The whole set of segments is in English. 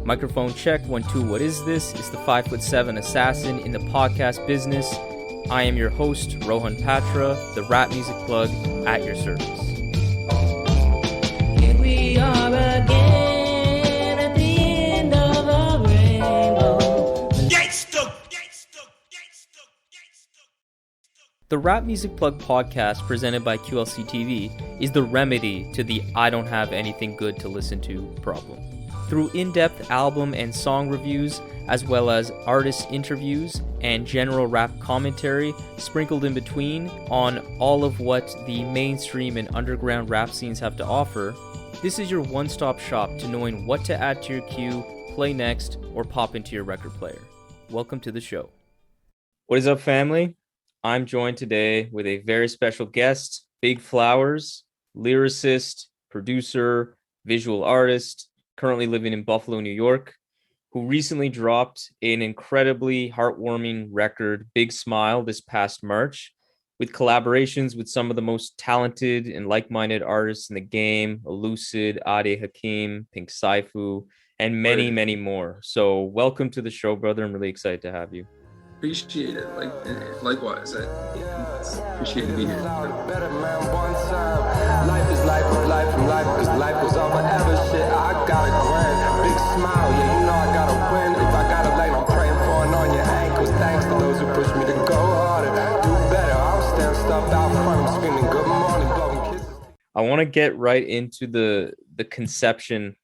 Microphone check, 1, 2, what is this? It's the 5'7" assassin in the podcast business. I am your host, Rohan Patra, the rap music plug at your service. Here we are again at the end of a rainbow. The Rap Music Plug podcast presented by QLC TV is the remedy to the I don't have anything good to listen to problem. Through in-depth album and song reviews, as well as artist interviews and general rap commentary sprinkled in between on all of what the mainstream and underground rap scenes have to offer, this is your one-stop shop to knowing what to add to your queue, play next, or pop into your record player. Welcome to the show. What is up, family? I'm joined today with a very special guest, Big Flowers, lyricist, producer, visual artist, currently living in Buffalo, New York, who recently dropped an incredibly heartwarming record, Big Smile, this past March, with collaborations with some of the most talented and like-minded artists in the game, Elucid, Ade Hakim, Pink Saifu, and many, many more. So welcome to the show, brother. I'm really excited to have you. Appreciate it. Likewise. I appreciate to be here. Life is life is life and life is life is all forever shit. I got a grand big smile. Yeah, you know I gotta win. If I gotta lane, I'm praying for it on your ankles. Thanks to those who push me to go harder, do better. I'm standing stuff out front. I'm screaming good morning, blowing kisses. I want to get right into the conception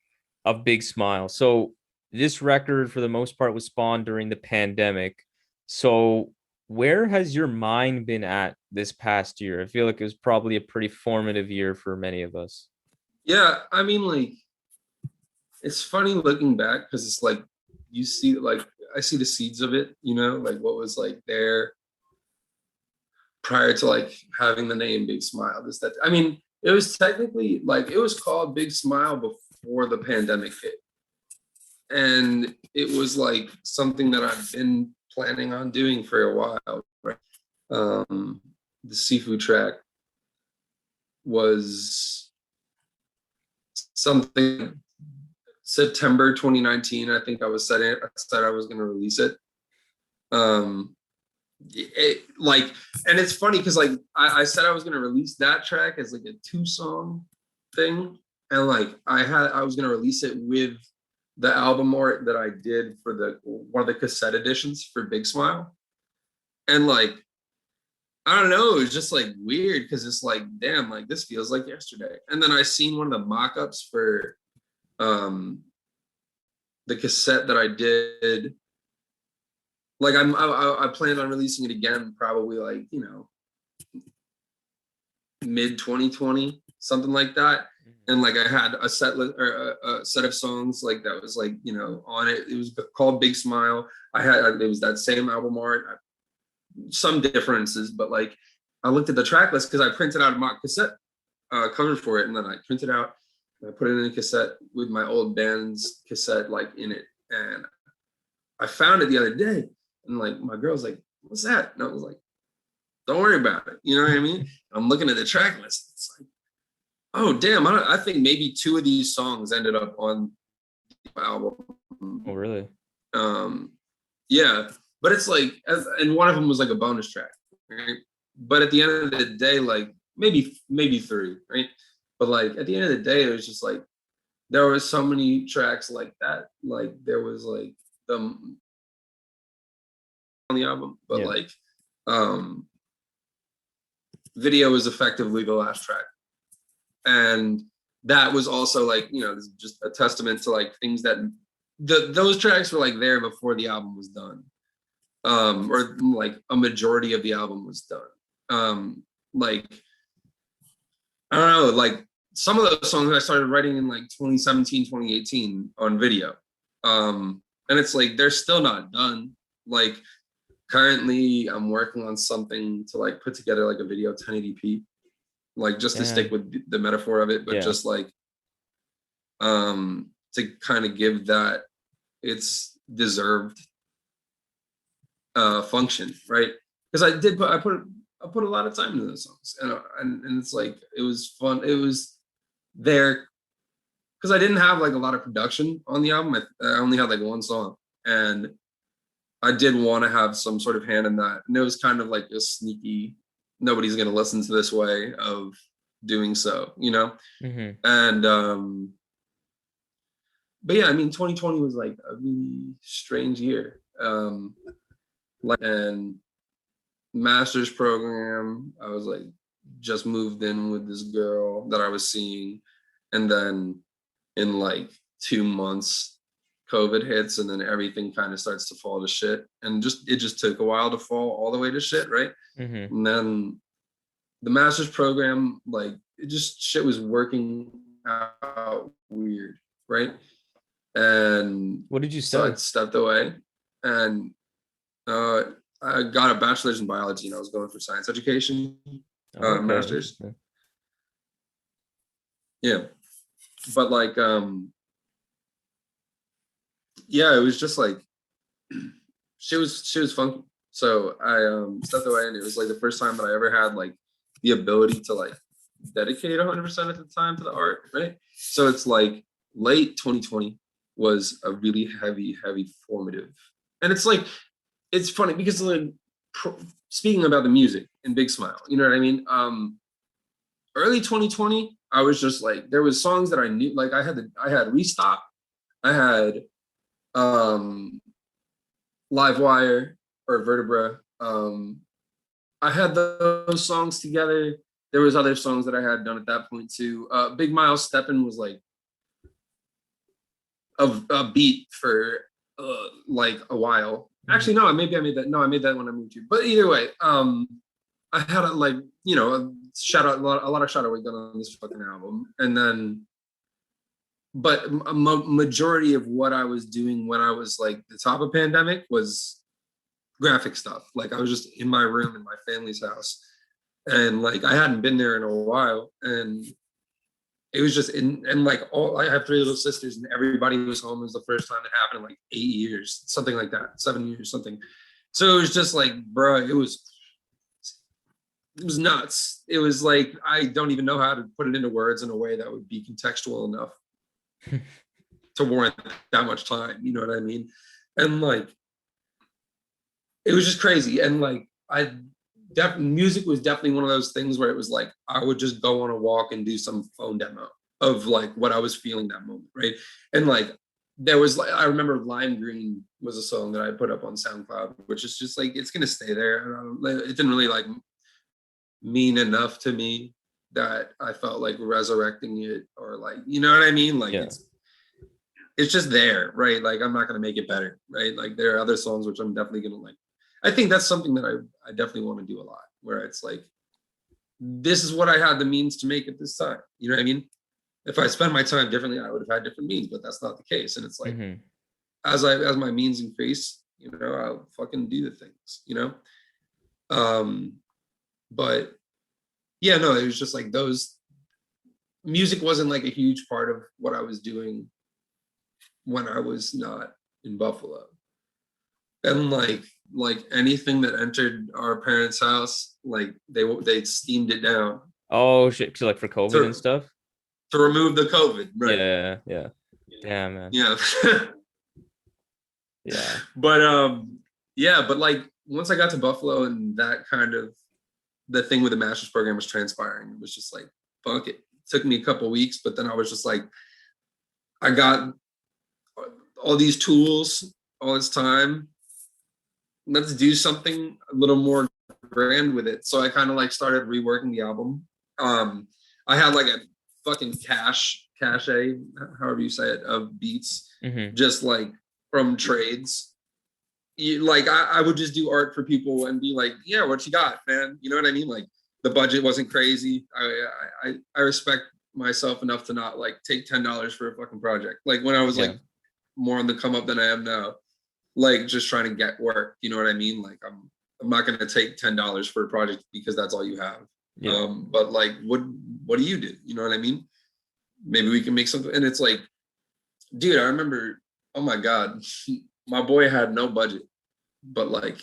of Big Smile. So this record, for the most part, was spawned during the pandemic. So where has your mind been at this past year? I feel like it was probably a pretty formative year for many of us. Yeah, I mean, it's funny looking back because it's like you see, I see the seeds of it, what was there prior to having the name Big Smile. It was technically it was called Big Smile before the pandemic hit, and it was something that I've been planning on doing for a while, right? The seafood track was something September 2019. I think I said I was going to release it. And it's funny because I said I was going to release that track as a 2-song thing, and I was going to release it with the album art that I did for one of the cassette editions for Big Smile. And I don't know, it was just weird because it's damn, this feels like yesterday. And then I seen one of the mock-ups for the cassette that I did. I plan on releasing it again, probably mid 2020, something like that. And I had a set of songs that was on it. It was called Big Smile. It was that same album art, some differences, but I looked at the track list because I printed out a mock cassette cover for it, and then I printed out and I put it in a cassette with my old band's cassette in it. And I found it the other day, and my girl's like, "What's that?" And I was like, "Don't worry about it." You know what I mean? I'm looking at the track list. It's oh damn! I think maybe 2 of these songs ended up on the album. Oh really? Yeah, but it's and one of them was a bonus track, right? But at the end of the day, maybe 3, right? But at the end of the day, it was just there were so many tracks like that. There was the on the album, but yeah. Video is effectively the last track. And that was also just a testament to things that those tracks were there before the album was done, or a majority of the album was done. I don't know, some of those songs I started writing in 2017, 2018 on video, and it's they're still not done. Currently I'm working on something to put together a video 1080p. Just to stick with the metaphor of it, but just to kind of give that its deserved function, right? Because I put a lot of time into those songs, and it's it was fun. It was their because I didn't have like a lot of production on the album. I only had like one song, and I did want to have some sort of hand in that. And it was kind of like a sneaky, nobody's going to listen to this way of doing so, you know? Mm-hmm. And, but yeah, I mean, 2020 was like a really strange year. And master's program, I was like, just moved in with this girl that I was seeing. And then in like 2 months, COVID hits, and then everything kind of starts to fall to shit. And it just took a while to fall all the way to shit, right? Mm-hmm. And then the master's program, like shit was working out weird, right? And What did you so study? I stepped away, and I got a bachelor's in biology, and I was going for science education, Okay. master's. Yeah, but like, yeah, it was just like, she was funky. So I stepped away, and it was like the first time that I ever had like the ability to like dedicate 100% of the time to the art, right? So it's like late 2020 was a really heavy formative. And it's like, it's funny because like speaking about the music in Big Smile, you know what I mean? Early 2020, I was just like, there was songs that I knew, like I had Restock, I had Live Wire or Vertebra. I had those songs together. There was other songs that I had done at that point too. Big Miles Steppin' was like a beat for like a while. Actually, no, maybe I made that. No, I made that when I moved here. But either way, I had a, like, you know, a lot of shadow work done on this fucking album. And then, but a majority of what I was doing when I was like the top of pandemic was graphic stuff. Like I was just in my room in my family's house, and like I hadn't been there in a while, and it was just and like I have 3 little sisters, and everybody was home. It was the first time it happened in like 8 years, something like that, 7 years, something. So it was just like, bro, it was nuts. It was like, I don't even know how to put it into words in a way that would be contextual enough to warrant that much time. You know what I mean? And like, it was just crazy. And like, music was definitely one of those things where it was like, I would just go on a walk and do some phone demo of like what I was feeling that moment, right? And like, there was like, I remember Lime Green was a song that I put up on SoundCloud, which is just like, it's gonna stay there. It didn't really like mean enough to me that I felt like resurrecting it, or like, you know what I mean? Like, yeah. It's just there, right? Like, I'm not gonna make it better, right? Like, there are other songs which I'm definitely gonna like. I think that's something that I definitely want to do a lot, where it's like, this is what I had the means to make at this time. You know what I mean? If I spend my time differently, I would have had different means, but that's not the case. And it's like, as my means increase, you know, I'll fucking do the things, you know? But yeah, no, it was just like music wasn't like a huge part of what I was doing when I was not in Buffalo. And like anything that entered our parents' house, like they steamed it down. Oh shit! So like for COVID and stuff. To remove the COVID, right? Yeah. Damn, man. Yeah. Yeah. But yeah, but like once I got to Buffalo and that kind of the thing with the master's program was transpiring, it was just like, fuck it. It took me a couple of weeks, but then I was just like, I got all these tools, all this time. Let's do something a little more grand with it. So I kind of like started reworking the album. I had like a fucking cache, however you say it, of beats, just like from trades. I would just do art for people and be like, yeah, what you got, man? You know what I mean? Like, the budget wasn't crazy. I respect myself enough to not like take $10 for a fucking project. Like when I was like more on the come up than I am now, like just trying to get work. You know what I mean? Like I'm not gonna take $10 for a project because that's all you have. Yeah. But like, what do you do? You know what I mean? Maybe we can make something. And it's like, dude, I remember, oh my God, my boy had no budget, but like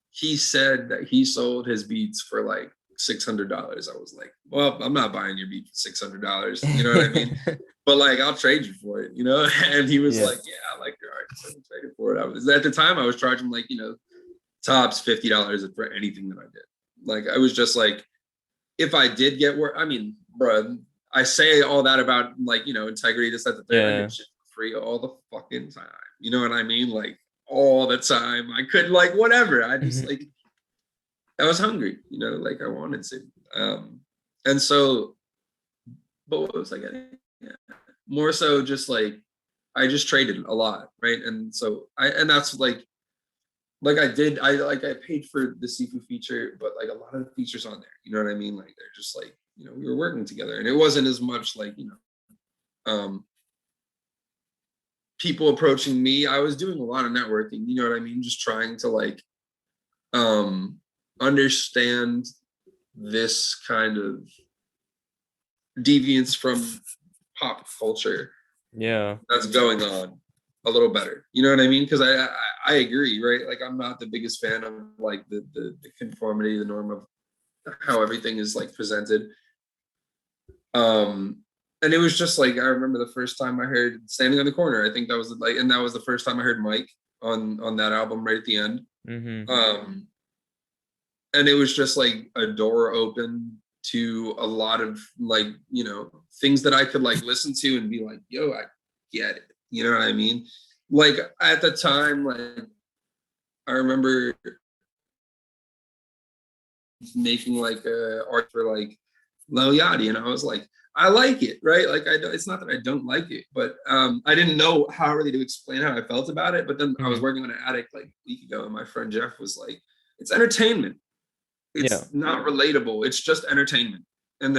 he said that he sold his beats for like $600. I was like, well, I'm not buying your beat for $600. You know what I mean? But like, I'll trade you for it, you know? And he was like, yeah, I like your art. So I'm trading for it. At the time I was charging like, you know, tops $50 for anything that I did. Like, I was just like, if I did get work, I mean, bro, I say all that about like, you know, integrity, this, that, the third. I get shit for free all the fucking time. You know what I mean? Like all the time. I could like, whatever. I just like, I was hungry, you know, like I wanted to. And so, but what was I getting? Yeah. More so just like, I just traded a lot, right? And so and that's like I paid for the Sifu feature, but like a lot of the features on there, you know what I mean? Like they're just like, you know, we were working together, and it wasn't as much like, you know, people approaching me. I was doing a lot of networking, you know what I mean? Just trying to like understand this kind of deviance from pop culture that's going on a little better, you know what I mean? Because I agree, right? Like I'm not the biggest fan of like the conformity, the norm of how everything is like presented. And it was just like, I remember the first time I heard Standing on the Corner, I think that was like, and that was the first time I heard Mike on that album right at the end. And it was just like a door open to a lot of like, you know, things that I could like listen to and be like, yo, I get it. You know what I mean? Like at the time, like I remember making like art for like Lil Yachty, and I was like, I like it, right? Like it's not that I don't like it, but I didn't know how really to explain how I felt about it. But then I was working on an Addict like a week ago, and my friend Jeff was like, it's entertainment. It's not relatable. It's just entertainment. And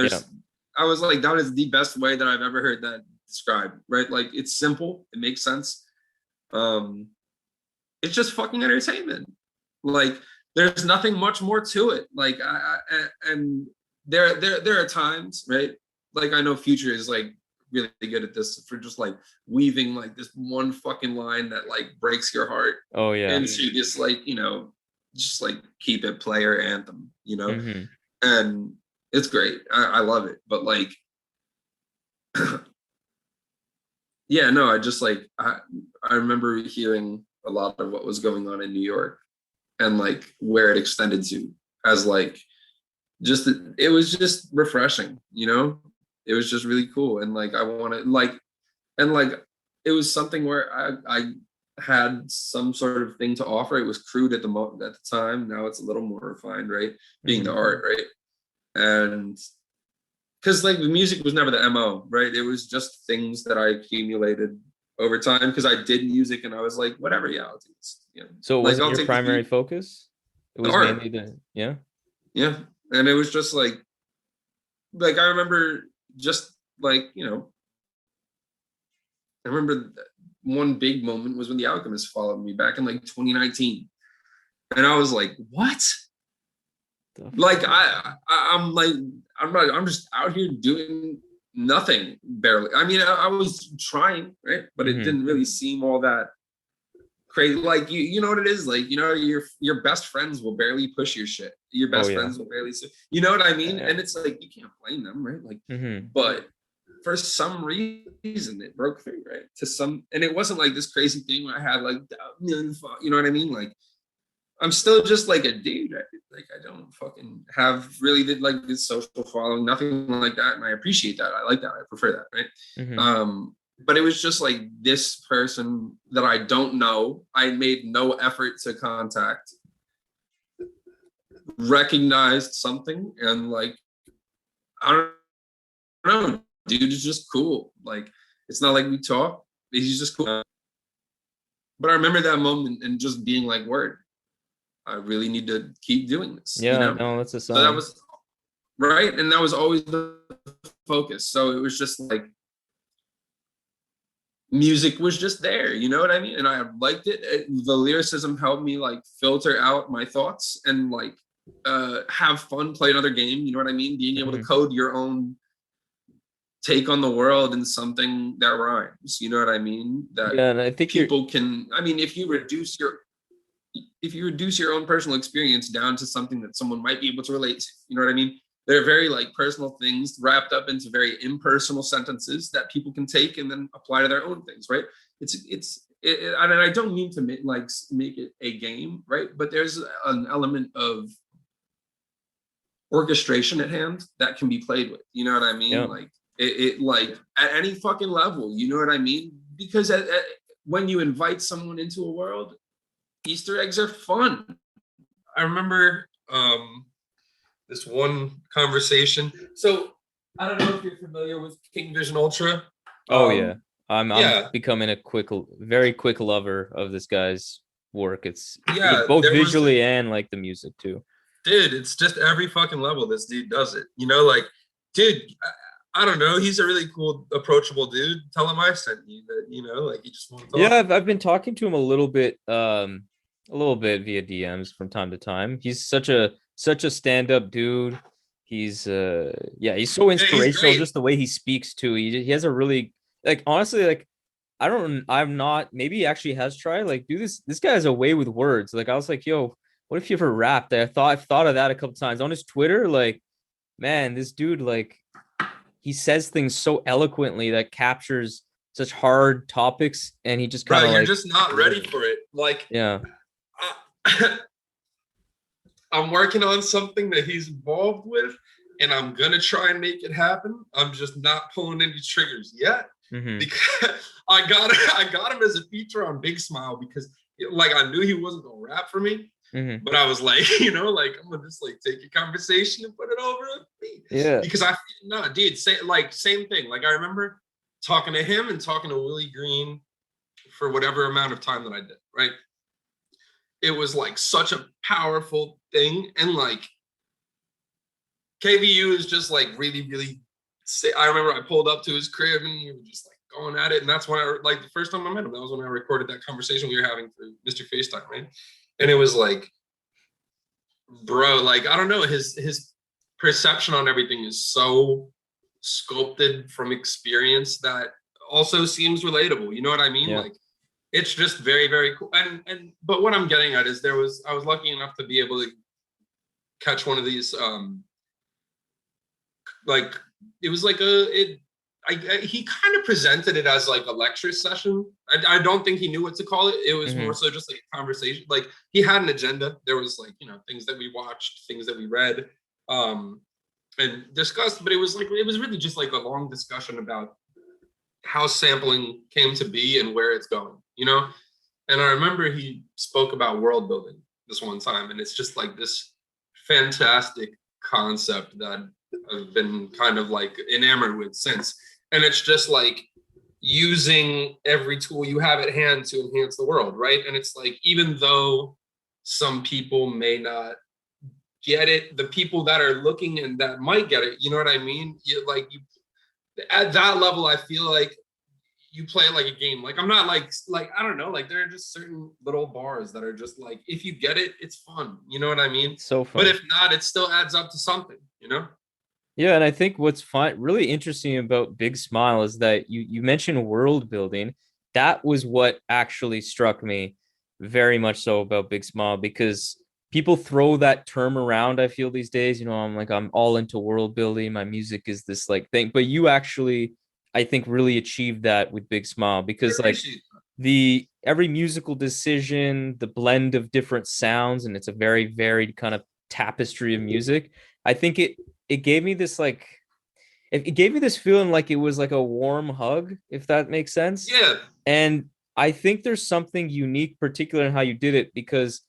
I was like, that is the best way that I've ever heard that described, right? Like it's simple, it makes sense. It's just fucking entertainment. Like there's nothing much more to it. Like and there are times, right? Like I know Future is like really good at this for just like weaving like this one fucking line that like breaks your heart. Oh yeah. Into just like, you know, just like keep it player anthem, you know? And it's great. I love it. But like yeah, no, I just like I remember hearing a lot of what was going on in New York and like where it extended to as like just it was just refreshing, you know? It was just really cool. And like I wanted like and like it was something where I had some sort of thing to offer. It was crude at the time. Now it's a little more refined, right? Being the art, right? And because like the music was never the MO, right? It was just things that I accumulated over time because I did music and I was like, whatever, yeah, I'll do this. Yeah. So was it your primary focus? It was mainly yeah. And it was just like I remember just like, you know, I remember one big moment was when The Alchemist followed me back in like 2019. And I was like, what? Like I'm just out here doing nothing barely. I mean, I was trying, right? But it didn't really seem all that crazy. Like you know what it is? Like, you know, your best friends will barely push your shit. Your best friends will barely, you know what I mean? And it's like, you can't blame them, right? Like, but for some reason it broke through, right? And it wasn't like this crazy thing where I had like, you know what I mean? Like, I'm still just like a dude. Like I don't fucking have really like this social following, nothing like that. And I appreciate that. I like that. I prefer that, right? But it was just like this person that I don't know, I made no effort to contact, recognized something, and like, I don't know, dude is just cool. Like, it's not like we talk, he's just cool. But I remember that moment and just being like, word, I really need to keep doing this. Yeah, you know? no, that's a sign. So that was right. And that was always the focus. So it was just like, music was just there, you know what I mean? And I liked it. The lyricism helped me like filter out my thoughts and like have fun, play another game, you know what I mean? Being able to code your own take on the world in something that rhymes, you know what I mean? That and I think people can, I mean, if you if you reduce your own personal experience down to something that someone might be able to relate to, you know what I mean? They're very like personal things wrapped up into very impersonal sentences that people can take and then apply to their own things, right? And I don't mean to make it a game, right? But there's an element of orchestration at hand that can be played with. You know what I mean? Yeah. Like it like at any fucking level. You know what I mean? Because when you invite someone into a world, Easter eggs are fun. I remember this one conversation. So I don't know if you're familiar with King Vision Ultra. Oh yeah. I'm becoming a very quick lover of this guy's work. It's both visually and like the music too. Dude, it's just every fucking level this dude does it. You know, like, dude, I don't know. He's a really cool, approachable dude. Tell him I sent you that, you know, like you just want to talk. Yeah, I've been talking to him a little bit via DMs from time to time. He's such a stand-up dude. He's he's so inspirational, just the way he speaks too. He has a really, like, honestly, like, maybe he actually has tried, like, dude, this guy has a way with words. Like, I was like, yo, what if you ever rapped? I've thought of that a couple times on his Twitter. Like, man, this dude, like, he says things so eloquently that captures such hard topics, and he just kind of, you're just not ready for it. Like, yeah, I'm working on something that he's involved with, and I'm gonna try and make it happen. I'm just not pulling any triggers yet, because I got him as a feature on Big Smile because, like, I knew he wasn't gonna rap for me. But I was like, you know, like, I'm gonna just like take a conversation and put it over a beat. Yeah. Because same thing. Like, I remember talking to him and talking to Willie Green for whatever amount of time that I did, right? It was like such a powerful thing. And like KVU is just like really, really I remember I pulled up to his crib and we were just like going at it. And that's when the first time I met him, that was when I recorded that conversation we were having through Mr. FaceTime, right? And it was like, bro, like, I don't know, his perception on everything is so sculpted from experience that also seems relatable. You know what I mean? Yeah. Like, it's just very, very cool. But what I'm getting at is I was lucky enough to be able to catch one of these, like, it was like he kind of presented it as like a lecture session. I don't think he knew what to call it. It was more so just like a conversation. Like, he had an agenda. There was like, you know, things that we watched, things that we read, and discussed. But it was really just like a long discussion about how sampling came to be and where it's going, you know? And I remember he spoke about world building this one time, and it's just like this fantastic concept that I've been kind of like enamored with since. And it's just like using every tool you have at hand to enhance the world, right? And it's like, even though some people may not get it, the people that are looking and that might get it, you know what I mean? You at that level, I feel like you play it like a game. Like, I'm not like I don't know, like, there are just certain little bars that are just like, if you get it, it's fun. You know what I mean? So fun. But if not, it still adds up to something, you know? Yeah, and I think what's really interesting about Big Smile is that you mentioned world building. That was what actually struck me very much so about Big Smile, because people throw that term around, I feel, these days. You know, I'm all into world building. My music is this like thing. But you actually, I think, really achieved that with Big Smile, because like every musical decision, the blend of different sounds, and it's a very varied kind of tapestry of music. I think it gave me this like, it gave me this feeling like it was like a warm hug, if that makes sense. Yeah. And I think there's something unique, particular in how you did it, because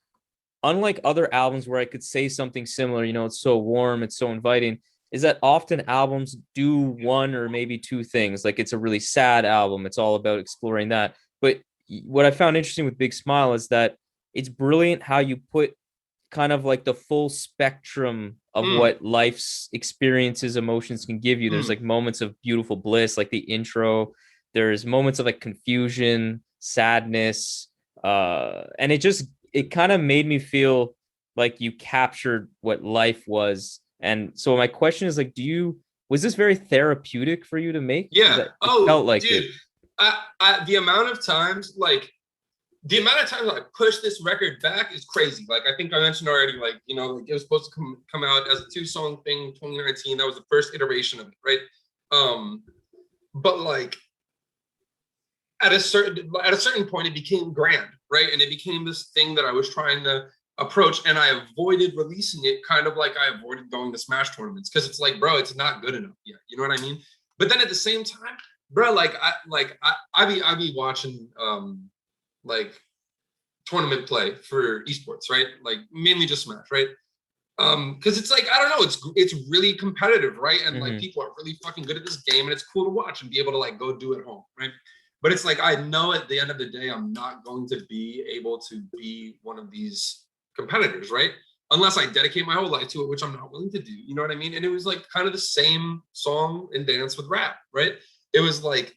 unlike other albums where I could say something similar, you know, it's so warm, it's so inviting, is that often albums do one or maybe two things. Like, it's a really sad album, it's all about exploring that. But what I found interesting with Big Smile is that it's brilliant how you put kind of like the full spectrum of what life's experiences, emotions can give you. There's like moments of beautiful bliss, like the intro. There's moments of like confusion, sadness, and it kind of made me feel like you captured what life was. And so my question is, like, was this very therapeutic for you to make? Yeah. Felt like dude, it. the amount of times, like, the amount of times I pushed this record back is crazy. Like I think I mentioned already, like, you know, like it was supposed to come out as a 2-song thing, 2019. That was the first iteration of it, right? But like at a certain point, it became grand, right? And it became this thing that I was trying to approach, and I avoided releasing it, kind of like I avoided going to Smash tournaments, because it's like, bro, it's not good enough yet. You know what I mean? But then at the same time, bro, I be watching like tournament play for esports, right? Like mainly just Smash, right? Because it's like, I don't know, it's really competitive, right? And like people are really fucking good at this game, and it's cool to watch and be able to like go do it at home, right? But it's like, I know at the end of the day, I'm not going to be able to be one of these competitors, right? Unless I dedicate my whole life to it, which I'm not willing to do. You know what I mean? And it was like kind of the same song and dance with rap, right? It was like,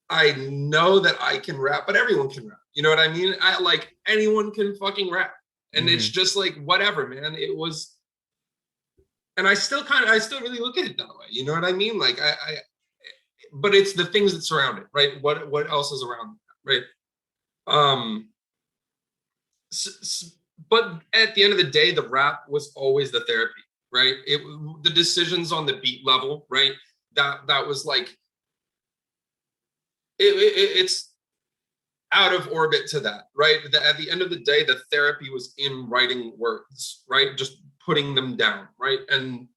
I know that I can rap, but everyone can rap. You know what I mean? I like, anyone can fucking rap. And it's just like, whatever, man. It was, and I still really look at it that way. You know what I mean? Like but it's the things that surround it, right? What else is around it, right? But at the end of the day, the rap was always the therapy, right? The decisions on the beat level, right? That was like, it's out of orbit to that, right? At the end of the day, the therapy was in writing words, right? Just putting them down, right? And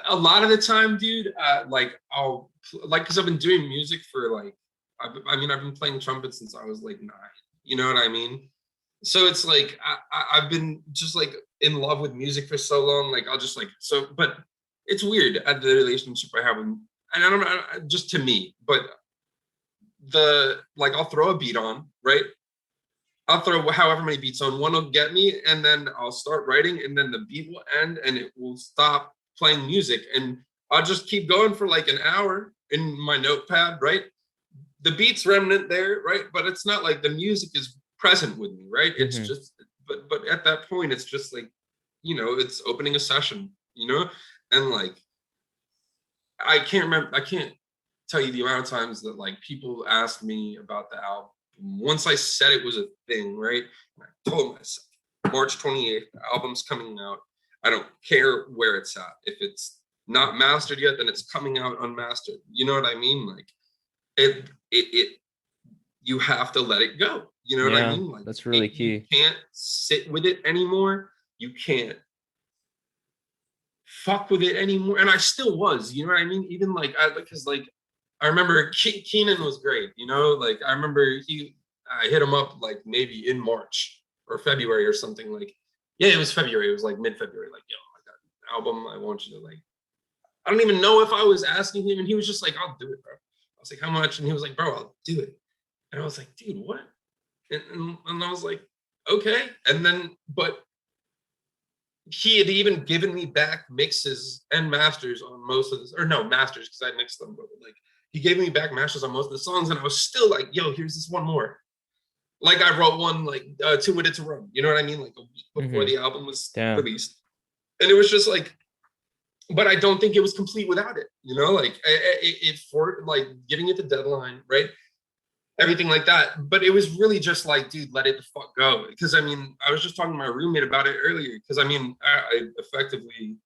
a lot of the time, dude, like I'll like, because I've been doing music for like, I've been playing trumpet since I was like 9. You know what I mean? So it's like I've been just like in love with music for so long. Like I'll just like, so, but it's weird at the relationship I have with, and I don't know, just to me, but I'll throw a beat on, right? I'll throw however many beats on, one will get me, and then I'll start writing, and then the beat will end and it will stop playing music, and I'll just keep going for like an hour in my notepad, right? The beat's remnant there, right? But it's not like the music is present with me, right? It's just, but at that point, it's just like, you know, it's opening a session, you know? And like, I can't tell you the amount of times that like people asked me about the album. Once I said it was a thing, right? And I told myself, March 28th, the album's coming out. I don't care where it's at. If it's not mastered yet, then it's coming out unmastered. You know what I mean? Like it you have to let it go. You know what I mean? Like that's really key. You can't sit with it anymore. You can't fuck with it anymore. And I still was, you know what I mean? Even like, because like, I remember Keenan was great, you know, like I remember I hit him up like maybe in March or February or something, like, yeah, it was February. It was like mid-February, like, yo, I got an album. I want you to like, I don't even know if I was asking him, and he was just like, I'll do it, bro. I was like, how much? And he was like, bro, I'll do it. And I was like, dude, what? And I was like, okay. And then, but he had even given me back mixes and masters on most of this, or no, masters, because I mixed them, but like, he gave me back masters on most of the songs, and I was still like, yo, here's this one more. Like I wrote one like 2 minutes to run, you know what I mean? Like a week before the album was released. And it was just like, but I don't think it was complete without it, you know? Like it for like giving it the deadline, right? Everything like that. But it was really just like, dude, let it the fuck go. Because I mean, I was just talking to my roommate about it earlier. Because I mean, I effectively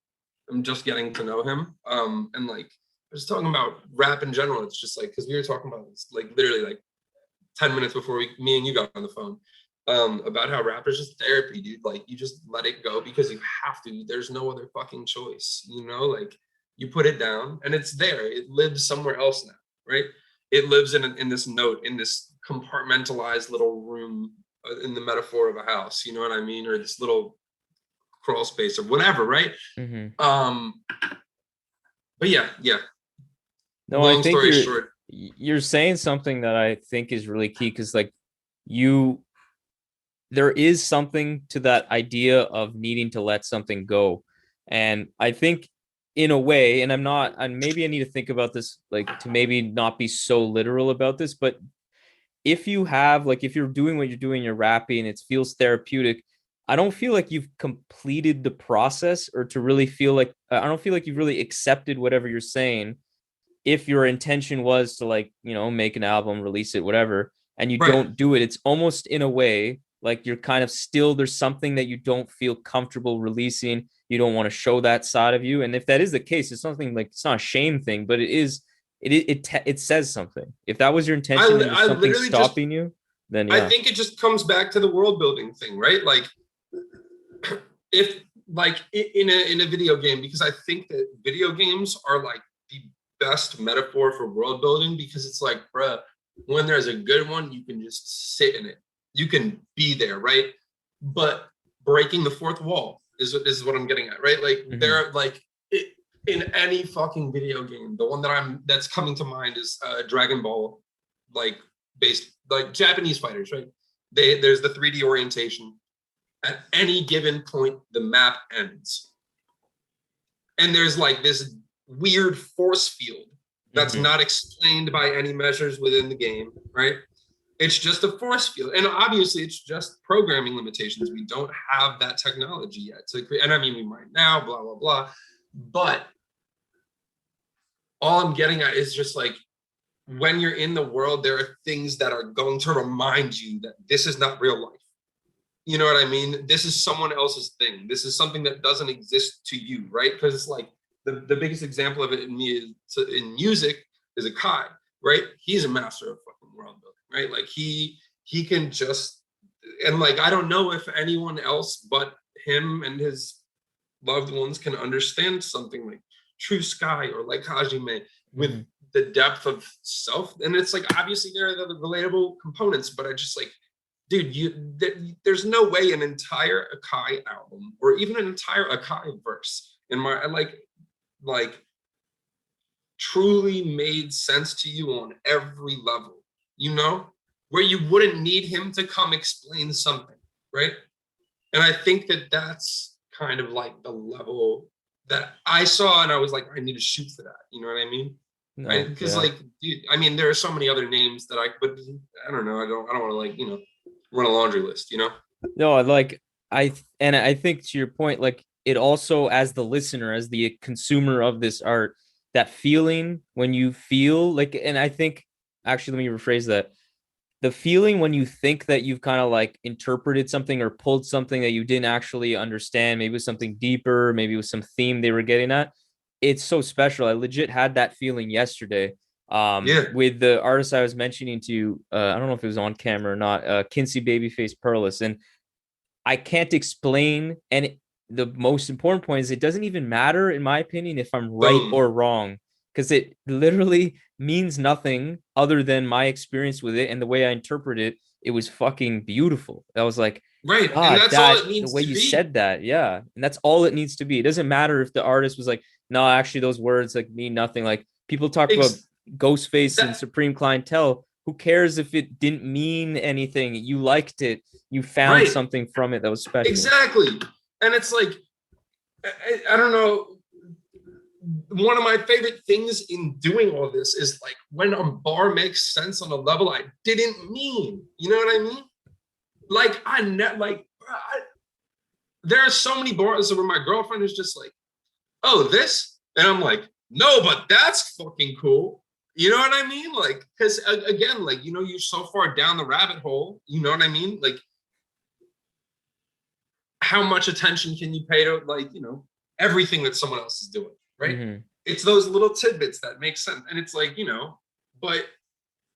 am just getting to know him. And like, I was talking about rap in general. It's just like, because we were talking about this like literally like 10 minutes before me and you got on the phone, about how rap is just therapy, dude. Like you just let it go because you have to. There's no other fucking choice, you know? Like you put it down and it's there. It lives somewhere else now, right? It lives in this note, in this compartmentalized little room, in the metaphor of a house, you know what I mean? Or this little crawl space or whatever, right? But yeah. No, I think you're saying something that I think is really key, because like there is something to that idea of needing to let something go. And I think in a way, and maybe I need to think about this, like to maybe not be so literal about this, but if you have, like, if you're doing what you're doing, you're rapping, and it feels therapeutic, I don't feel like you've completed the process, or to really feel like, I don't feel like you've really accepted whatever you're saying. If your intention was to like, you know, make an album, release it, whatever, and you Right. don't do it, it's almost in a way like you're kind of still, there's something that you don't feel comfortable releasing. You don't want to show that side of you. And if that is the case, it's something like, it's not a shame thing, but it says something. If that was your intention and there's something stopping you, then yeah. I think it just comes back to the world building thing, right? Like if like in a video game, because I think that video games are like the best metaphor for world building, because it's like, bruh, when there's a good one, you can just sit in it. You can be there, right? But breaking the fourth wall is what I'm getting at, right? Like there, like in any fucking video game, the one that's coming to mind is Dragon Ball, like based like Japanese fighters, right? There's the 3D orientation. At any given point, the map ends, and there's like this weird force field that's not explained by any measures within the game, right? It's just a force field. And obviously it's just programming limitations. We don't have that technology yet to create, and I mean, we might now, blah, blah, blah. But all I'm getting at is just like, when you're in the world, there are things that are going to remind you that this is not real life. You know what I mean? This is someone else's thing. This is something that doesn't exist to you, right? Because it's like, the biggest example of it in music is Akai, right? He's a master of fucking world building, right? Like he can just, and like, I don't know if anyone else but him and his loved ones can understand something like True Sky or like Hajime with the depth of self. And it's like, obviously there are the relatable components, but I just like, dude, there's no way an entire Akai album or even an entire Akai verse in my like truly made sense to you on every level, you know, where you wouldn't need him to come explain something, right? And I think that that's kind of like the level that I saw, and I was like, I need to shoot for that, you know what I mean? No, right? Because like, dude, I mean, there are so many other names that but I don't know, I don't want to like, you know, run a laundry list, you know? No, like I think to your point, like it also, as the listener, as the consumer of this art, that feeling when you feel like, and I think actually, let me rephrase that. The feeling when you think that you've kind of like interpreted something or pulled something that you didn't actually understand, maybe it was something deeper, maybe it was some theme they were getting at. It's so special. I legit had that feeling yesterday. With the artist I was mentioning to, I don't know if it was on camera or not, Kinsey Babyface Perlis. And I can't explain. And the most important point is it doesn't even matter, in my opinion, if I'm right or wrong, because it literally means nothing other than my experience with it and the way I interpret it. It was fucking beautiful. I was like, right. And that's all it needs the way to you be. said that. Yeah. And that's all it needs to be. It doesn't matter if the artist was like, no, actually those words like mean nothing. Like people talk about Ghostface and Supreme Clientele. Who cares if it didn't mean anything? You liked it. You found something from it that was special. Exactly. And it's like, I don't know. One of my favorite things in doing all this is like when a bar makes sense on a level I didn't mean. You know what I mean? Like there are so many bars where my girlfriend is just like, oh, this? And I'm like, no, but that's fucking cool. You know what I mean? Like, because again, like, you know, you're so far down the rabbit hole. You know what I mean? Like, how much attention can you pay to, like, you know, everything that someone else is doing, right? It's those little tidbits that make sense. And it's like, you know, but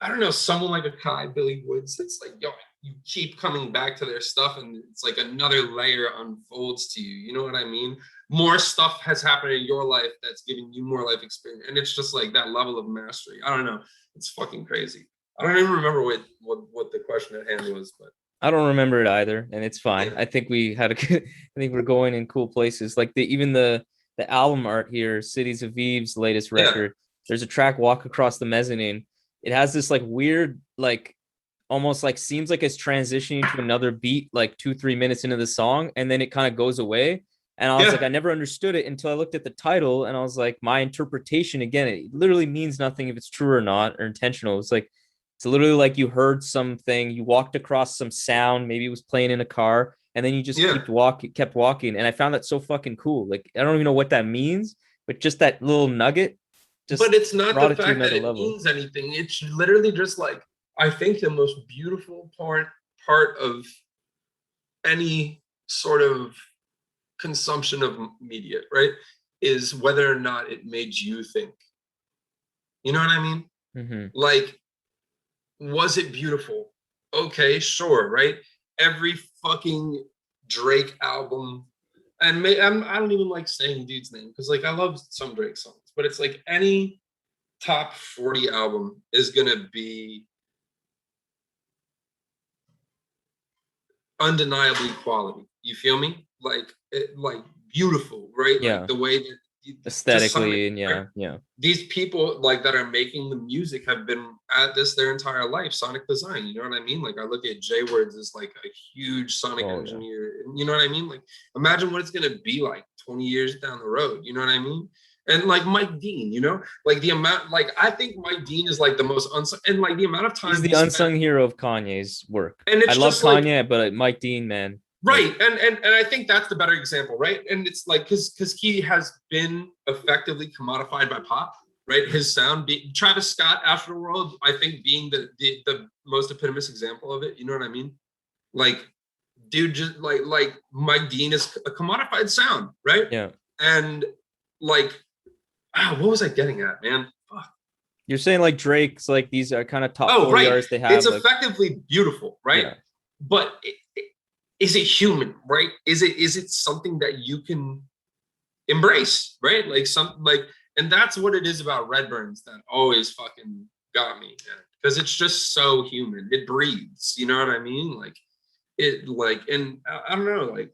I don't know, someone like Akai, Billy Woods, it's like, yo, you keep coming back to their stuff and it's like another layer unfolds to you. You know what I mean? More stuff has happened in your life that's giving you more life experience. And it's just like that level of mastery. I don't know. It's fucking crazy. I don't even remember what the question at hand was, but I don't remember it either, and it's fine. I think we had I think we're going in cool places. Like even the album art here, Cities of Eve's latest record. There's a track, Walk Across the Mezzanine. It has this like weird, like almost like seems like it's transitioning to another beat, like 2-3 minutes into the song, and then it kind of goes away. And I was like, I never understood it until I looked at the title, and I was like, my interpretation, again, it literally means nothing if it's true or not or intentional. It's like, it's literally like you heard something, you walked across some sound, maybe it was playing in a car, and then you just kept walking. And I found that so fucking cool. Like, I don't even know what that means, but just that little nugget. But it's not the fact that it means anything. It's literally just like, I think the most beautiful part of any sort of consumption of media, right, is whether or not it made you think. You know what I mean? Mm-hmm. Like, was it beautiful? Okay, sure, right? Every fucking Drake album, and I don't even like saying dude's name because like I love some Drake songs, but it's like any top 40 album is gonna be undeniably quality. You feel me? Like like beautiful, right? Yeah. Like the way that Aesthetically, and right? yeah. These people like that are making the music have been at this their entire life. Sonic design, you know what I mean? Like I look at Jay Words as like a huge sonic engineer. You know what I mean? Like imagine what it's gonna be like 20 years down the road. You know what I mean? And like Mike Dean, you know, like the amount, like I think Mike Dean is like the most unsung, and like the amount of time He's the unsung hero of Kanye's work. And it's I love just like, Kanye, but Mike Dean, man. right. And I think that's the better example, right? And it's like because he has been effectively commodified by pop, right? His sound being Travis Scott, Afterworld, I think being the most epitomous example of it. You know what I mean? Like, dude, just like Mike Dean is a commodified sound, right? Yeah. And like, what was I getting at, man? Fuck. You're saying like Drake's like these are kind of top 40 right. artists they have. It's like, effectively beautiful, right? Yeah. But is it human, right? Is it something that you can embrace, right? Like and that's what it is about Redburns that always fucking got me, because it's just so human. It breathes, you know what I mean? Like and I don't know, like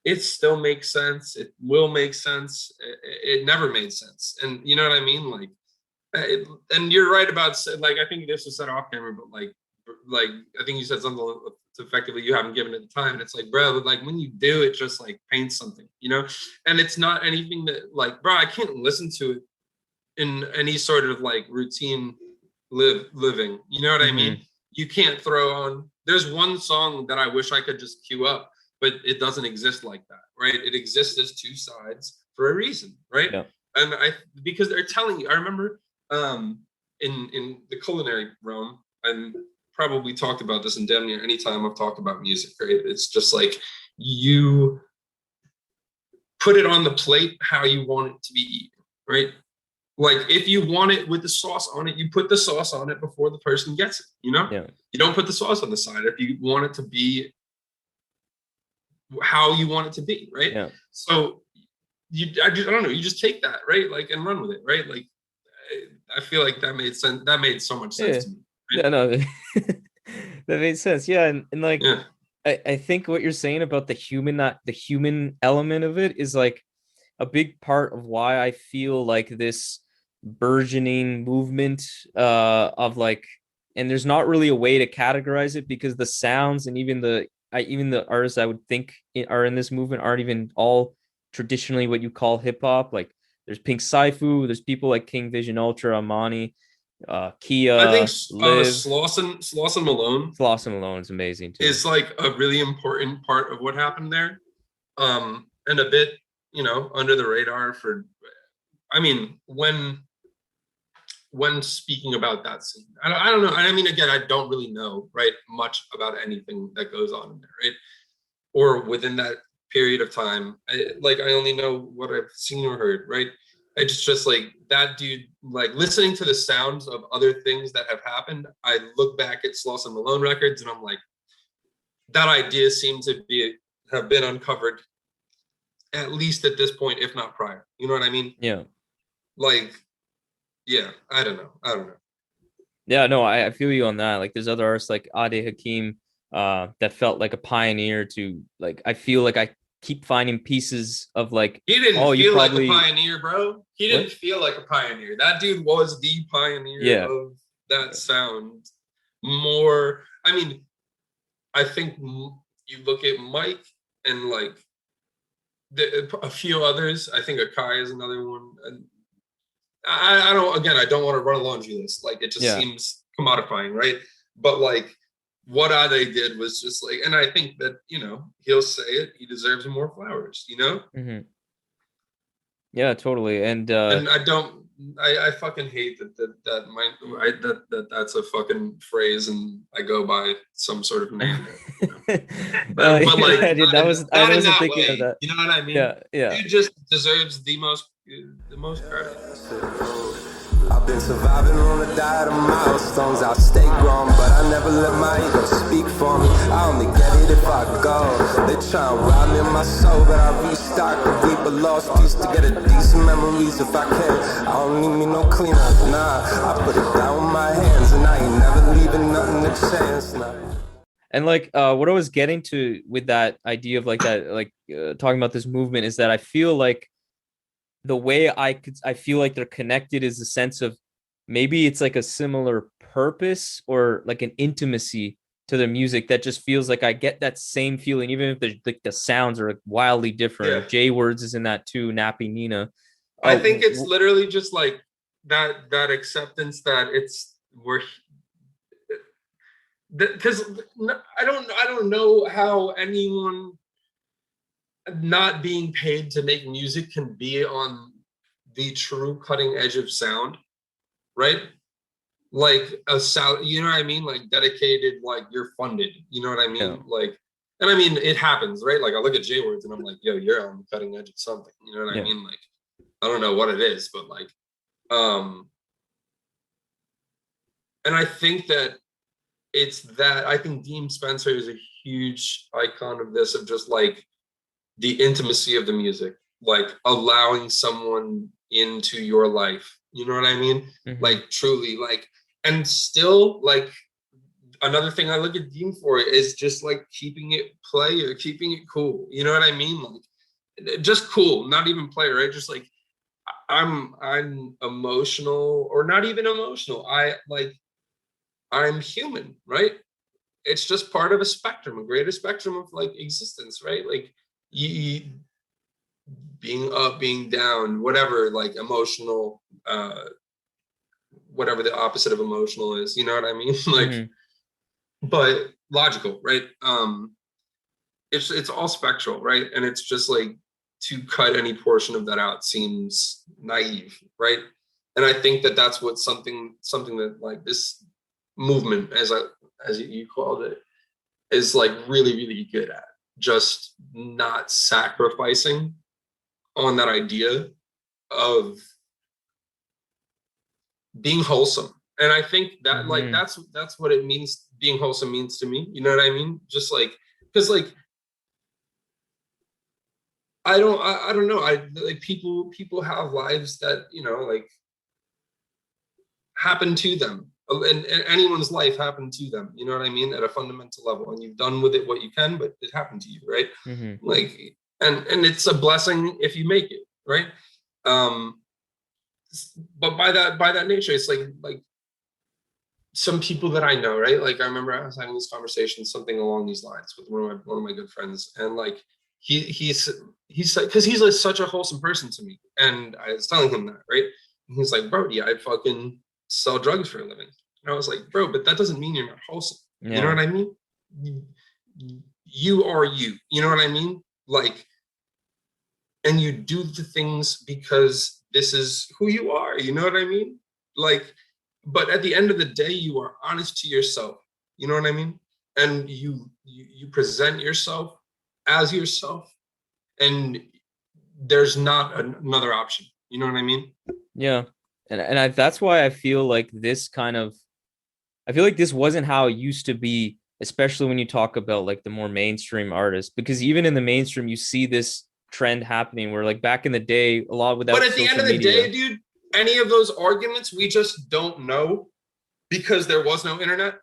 it still makes sense. It will make sense. It never made sense, and you know what I mean? Like, and you're right about like I think this was said off camera, but like I think you said something effectively you haven't given it the time, and it's like, bro, like when you do it, just like paints something, you know, and it's not anything that like, bro, I can't listen to it in any sort of like routine living, you know what I mean? You can't throw on. There's one song that I wish I could just cue up, but it doesn't exist like that, right? It exists as two sides for a reason, right? Yeah. And because they're telling you. I remember in the culinary realm, and probably talked about this in damn near any time I've talked about music, right? It's just like you put it on the plate how you want it to be eaten, right? Like if you want it with the sauce on it, you put the sauce on it before the person gets it, you know? Yeah. You don't put the sauce on the side if you want it to be how you want it to be, right? Yeah. So I don't know, you just take that, right? Like and run with it, right? Like I feel like that made sense. That made so much sense to me. Right? Yeah, no, that made sense. Yeah, and like Yeah. I think what you're saying about the human element of it is like a big part of why I feel like this burgeoning movement of like, and there's not really a way to categorize it because the sounds and even the artists I would think are in this movement aren't even all traditionally what you call hip hop. Like there's Pink Saifu, there's people like King Vision Ultra, Amani, Kia, I think Liv. Slauson Malone. Slauson Malone is amazing too. Is like a really important part of what happened there, and a bit, you know, under the radar for. I mean, when speaking about that scene, I don't know. I mean, again, I don't really know right much about anything that goes on in there, right, or within that period of time. I only know what I've seen or heard, right? It's just like that dude, like listening to the sounds of other things that have happened. I look back at Slauson Malone records and I'm like, that idea seems to have been uncovered at least at this point, if not prior. You know what I mean? Yeah. Like, yeah, I don't know. Yeah, no, I feel you on that. Like there's other artists like Ade Hakim that felt like a pioneer to like, I feel like I keep finding pieces of like, he didn't feel like a pioneer, bro. He didn't feel like a pioneer. That dude was the pioneer of that sound. More, I mean, I think you look at Mike and like a few others. I think Akai is another one. And I don't want to run a laundry list. Like it just seems commodifying, right? But like what Ade did was just like, and I think that, you know, he'll say it, he deserves more flowers, you know? Mm-hmm. Yeah, totally. And I don't, I fucking hate that's a fucking phrase and I go by some sort of name. But like, yeah, dude, that was, I not in wasn't that thinking of way. that. You know what I mean? Yeah, yeah. Dude just deserves the most credit. I've been surviving on a diet of milestones. I stay grown, but I never let my ego speak for me. I only get it if I go. They try and rob me of my soul, but I restock and reap a lost piece to get a decent memories if I can. I don't need me no cleanup, nah. I put it down with my hands, and I ain't never leaving nothing to chance, nah. And like what I was getting to with that idea of like that, like talking about this movement, is that I feel like the way I feel like they're connected is the sense of maybe it's like a similar purpose or like an intimacy to the music that just feels like I get that same feeling, even if the sounds are like wildly different. Yeah. Jay Words is in that too, Nappy Nina. I think it's literally just like that acceptance that because I don't know how anyone not being paid to make music can be on the true cutting edge of sound, right? Like a sound, you know what I mean? Like dedicated, like you're funded, you know what I mean? Yeah. Like, and I mean, it happens, right? Like I look at J Words and I'm like, yo, you're on the cutting edge of something, you know what I mean? Like, I don't know what it is, but like, and I think that I think Dean Spencer is a huge icon of this, of just like the intimacy of the music, like allowing someone into your life, you know what I mean? Like truly, like, and still like another thing I look at Dean for is just like keeping it play or keeping it cool, you know what I mean? Like just cool, not even play, right? Just like I'm emotional, or not even emotional, I'm human, right? It's just part of a spectrum, a greater spectrum of like existence, right? Like you being up, being down, whatever, like emotional, whatever the opposite of emotional is, you know what I mean? Like, but logical, right? It's all spectral, right? And it's just like to cut any portion of that out seems naive, right? And I think that that's what something that like this movement, as you called it, is like really, really good at, just not sacrificing on that idea of being wholesome. And I think that like that's what it means, being wholesome means to me, you know what I mean? Just like, because like I don't know, I like people have lives that, you know, like happen to them, and anyone's life happened to them, you know what I mean, at a fundamental level, and you've done with it what you can, but it happened to you, right? Like, and it's a blessing if you make it, right? But by that nature, it's like some people that I know, right? Like I remember I was having this conversation, something along these lines, with one of my good friends, and like he's like, because he's like such a wholesome person to me, and I was telling him that, right? And he's like, bro, yeah, I fucking sell drugs for a living. And I was like, bro, but that doesn't mean you're not wholesome. You know what I mean? You are you know what I mean? Like, and you do the things because this is who you are, you know what I mean? Like, but at the end of the day, you are honest to yourself, you know what I mean? And you present yourself as yourself, and there's not another option, you know what I mean? Yeah. And that's why I feel like this wasn't how it used to be, especially when you talk about like the more mainstream artists, because even in the mainstream, you see this trend happening where like back in the day, a lot without. But at the end of the day, dude, any of those arguments, we just don't know, because there was no internet.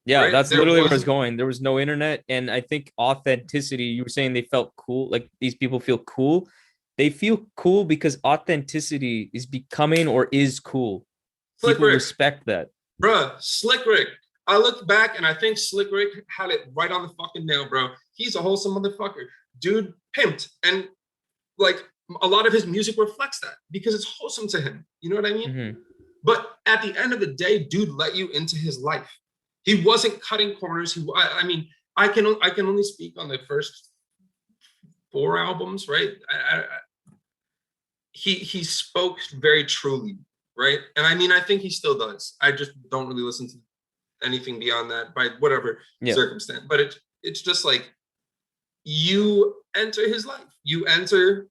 Yeah, right? That's literally where I was going. There was no internet. And I think authenticity, you were saying they felt cool. Like these people feel cool. They feel cool because authenticity is becoming or is cool. Slick People Rick. respect that. Bruh, Slick Rick. I look back and I think Slick Rick had it right on the fucking nail, bro. He's a wholesome motherfucker. Dude pimped. And like a lot of his music reflects that because it's wholesome to him. You know what I mean? But at the end of the day, dude let you into his life. He wasn't cutting corners. I mean, I can only speak on the first 4 albums, right? He spoke very truly, right? And I mean, I think he still does. I just don't really listen to anything beyond that by whatever circumstance. But it's just like, you enter his life, you enter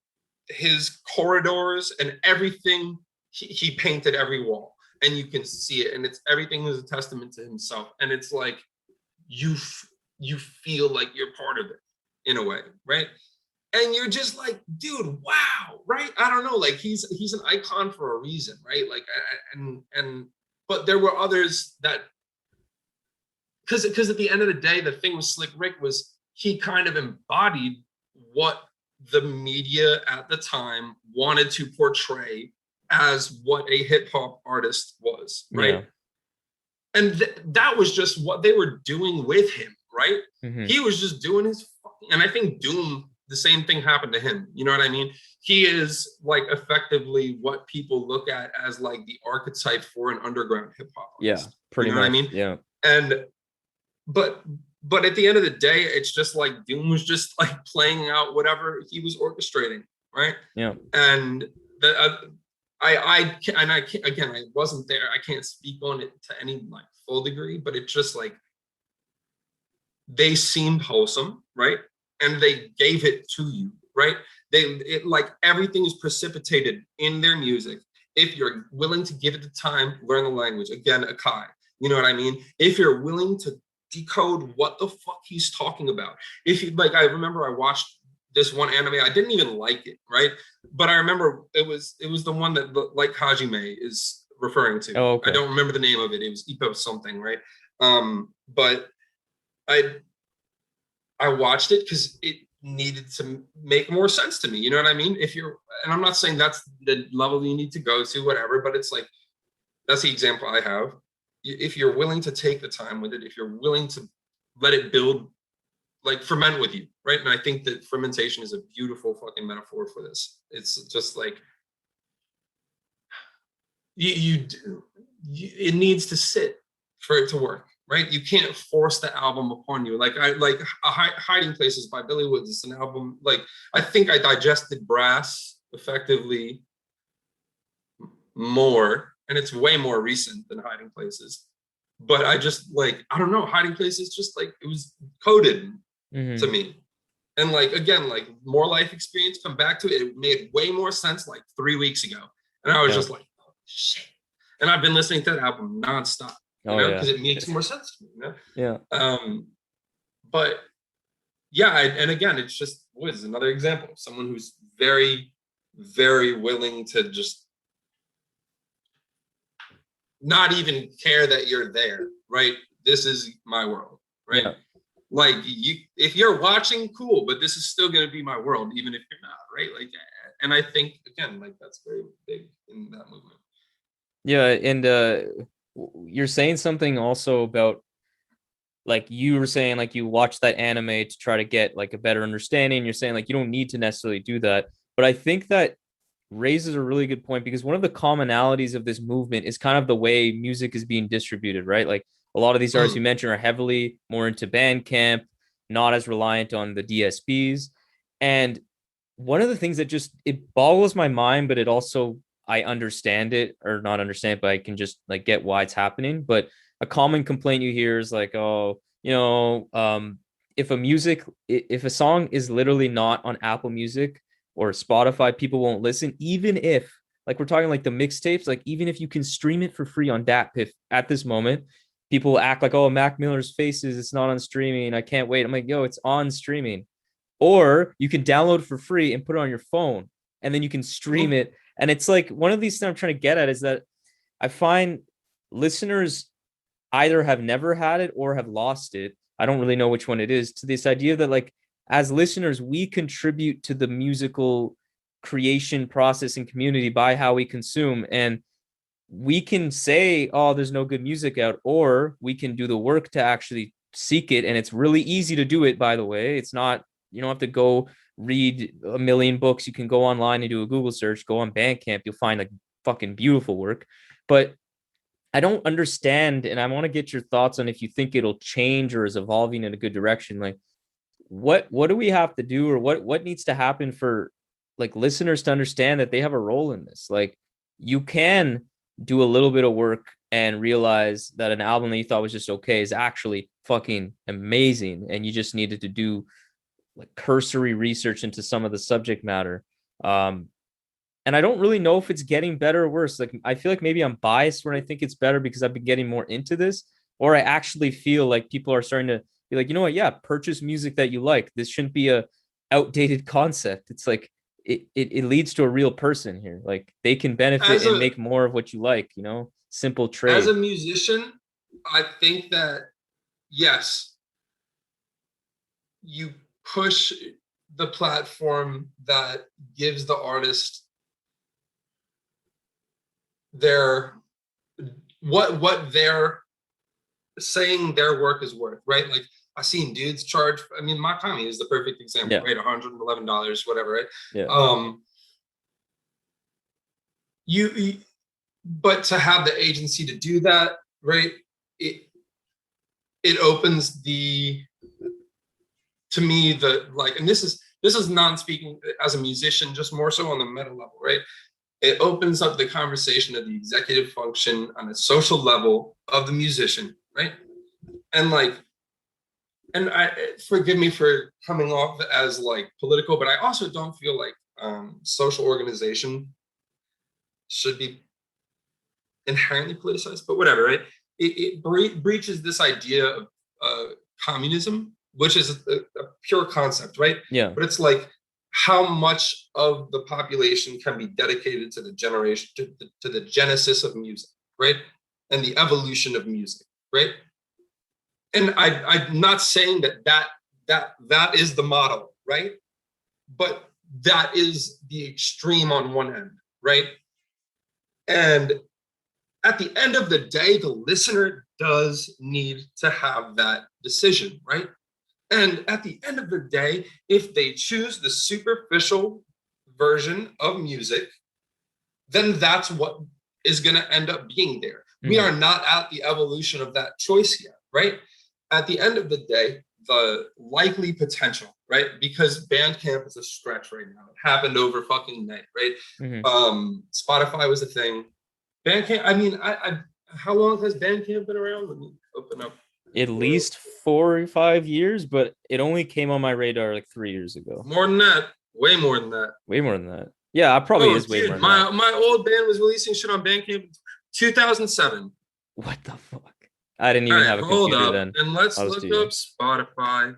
his corridors, and everything he painted every wall, and you can see it, and it's everything is a testament to himself, and it's like you feel like you're part of it in a way, right? And you're just like, dude, wow, right? I don't know, like he's an icon for a reason, right? Like, and but there were others that, because at the end of the day, the thing with Slick Rick was he kind of embodied what the media at the time wanted to portray as what a hip hop artist was, right? Yeah. And that was just what they were doing with him, right? Mm-hmm. He was just doing his, and I think Doom, the same thing happened to him. You know what I mean? He is like effectively what people look at as like the archetype for an underground hip hop artist. Yeah, pretty much. What I mean? Yeah. And but at the end of the day, it's just like Doom was just like playing out whatever he was orchestrating, right? Yeah. And I wasn't there. I can't speak on it to any like full degree, but it's just like they seemed wholesome, right? And they gave it to you, right? It like everything is precipitated in their music. If you're willing to give it the time, learn the language. Again, Akai, you know what I mean? If you're willing to decode what the fuck he's talking about. If you like, I remember I watched this one anime. I didn't even like it, right? But I remember it was the one that like Hajime is referring to. Oh, okay. I don't remember the name of it. It was Ippo something, right? But I watched it because it needed to make more sense to me. You know what I mean? And I'm not saying that's the level you need to go to, whatever, but it's like, that's the example I have. If you're willing to take the time with it, if you're willing to let it build, like ferment with you, right? And I think that fermentation is a beautiful fucking metaphor for this. It's just like, it needs to sit for it to work, right? You can't force the album upon you. Like Hiding Places by Billy Woods. It's an album, like, I think I digested Brass effectively more, and it's way more recent than Hiding Places. But I just like, I don't know, Hiding Places just like, it was coded to me. And like, again, like More Life Experience, come back to it, it made way more sense like 3 weeks ago. And I was just like, oh shit. And I've been listening to that album nonstop, you know, because it makes more sense to me, you know? Yeah. But yeah, and again, it's just Woods, another example of someone who's very, very willing to just not even care that you're there, right? This is my world, right? Yeah. Like if you're watching, cool, but this is still going to be my world, even if you're not, right? Like, and I think again, like that's very big in that movement. Yeah, and you're saying something also about, like you were saying, like you watch that anime to try to get like a better understanding. You're saying like you don't need to necessarily do that, but I think that raises a really good point, because one of the commonalities of this movement is kind of the way music is being distributed, right? Like a lot of these artists you mentioned are heavily more into Bandcamp, not as reliant on the DSPs. And one of the things that just, it boggles my mind, but it also, I understand it, or not understand, but I can just like get why it's happening. But a common complaint you hear is like, oh, you know, if a song is literally not on Apple Music or Spotify, people won't listen, even if, like we're talking like the mixtapes, like even if you can stream it for free on DatPiff at this moment, people act like, oh, Mac Miller's Faces, it's not on streaming, I can't wait. I'm like, yo, it's on streaming. Or you can download for free and put it on your phone, and then you can stream it. And it's like, one of these things I'm trying to get at is that I find listeners either have never had it or have lost it. I don't really know which one it is, to this idea that like, as listeners, we contribute to the musical creation process and community by how we consume. And we can say, oh, there's no good music out, or we can do the work to actually seek it. And it's really easy to do it, by the way. It's not, you don't have to go read a million books. You can go online and do a Google search, go on Bandcamp, you'll find like fucking beautiful work. But I don't understand, and I want to get your thoughts on if you think it'll change or is evolving in a good direction. Like, what do we have to do, or what needs to happen for like listeners to understand that they have a role in this? Like, you can do a little bit of work and realize that an album that you thought was just okay is actually fucking amazing, and you just needed to do like cursory research into some of the subject matter. And I don't really know if it's getting better or worse. Like, I feel like maybe I'm biased when I think it's better because I've been getting more into this, or I actually feel like people are starting to be like, you know what? Yeah, purchase music that you like. This shouldn't be a outdated concept. It's like it leads to a real person here. Like, they can benefit and make more of what you like, you know, simple trade. As a musician, I think that, yes, you push the platform that gives the artist their what they're saying their work is worth, right? Like, I've seen dudes charge, I mean, Makami is the perfect example, right? $111, whatever, right? Yeah. You but to have the agency to do that, right? It opens the, to me, the, like, and this is non-speaking as a musician, just more so on the meta level, right? It opens up the conversation of the executive function on a social level of the musician, right? And like, and I, forgive me for coming off as like political, but I also don't feel like social organization should be inherently politicized, but whatever, right? It breaches this idea of communism, which is a pure concept, right? Yeah. But it's like, how much of the population can be dedicated to the generation, to the genesis of music, right? And the evolution of music, right? And I'm not saying that is the model, right? But that is the extreme on one end, right? And at the end of the day, the listener does need to have that decision, right? And at the end of the day, if they choose the superficial version of music, then that's what is going to end up being there. Mm-hmm. We are not at the evolution of that choice yet, right? At the end of the day, the likely potential, right? Because Bandcamp is a stretch right now. It happened over fucking night, right? Mm-hmm. Spotify was a thing. Bandcamp, I mean, how long has Bandcamp been around? Let me open up. At least 4 or 5 years, but it only came on my radar like 3 years ago. More than that. Way more than that. Way more than that. Yeah, I probably is way more than that. My old band was releasing shit on Bandcamp in 2007. What the fuck? I didn't even have a computer then. And let's look up Spotify.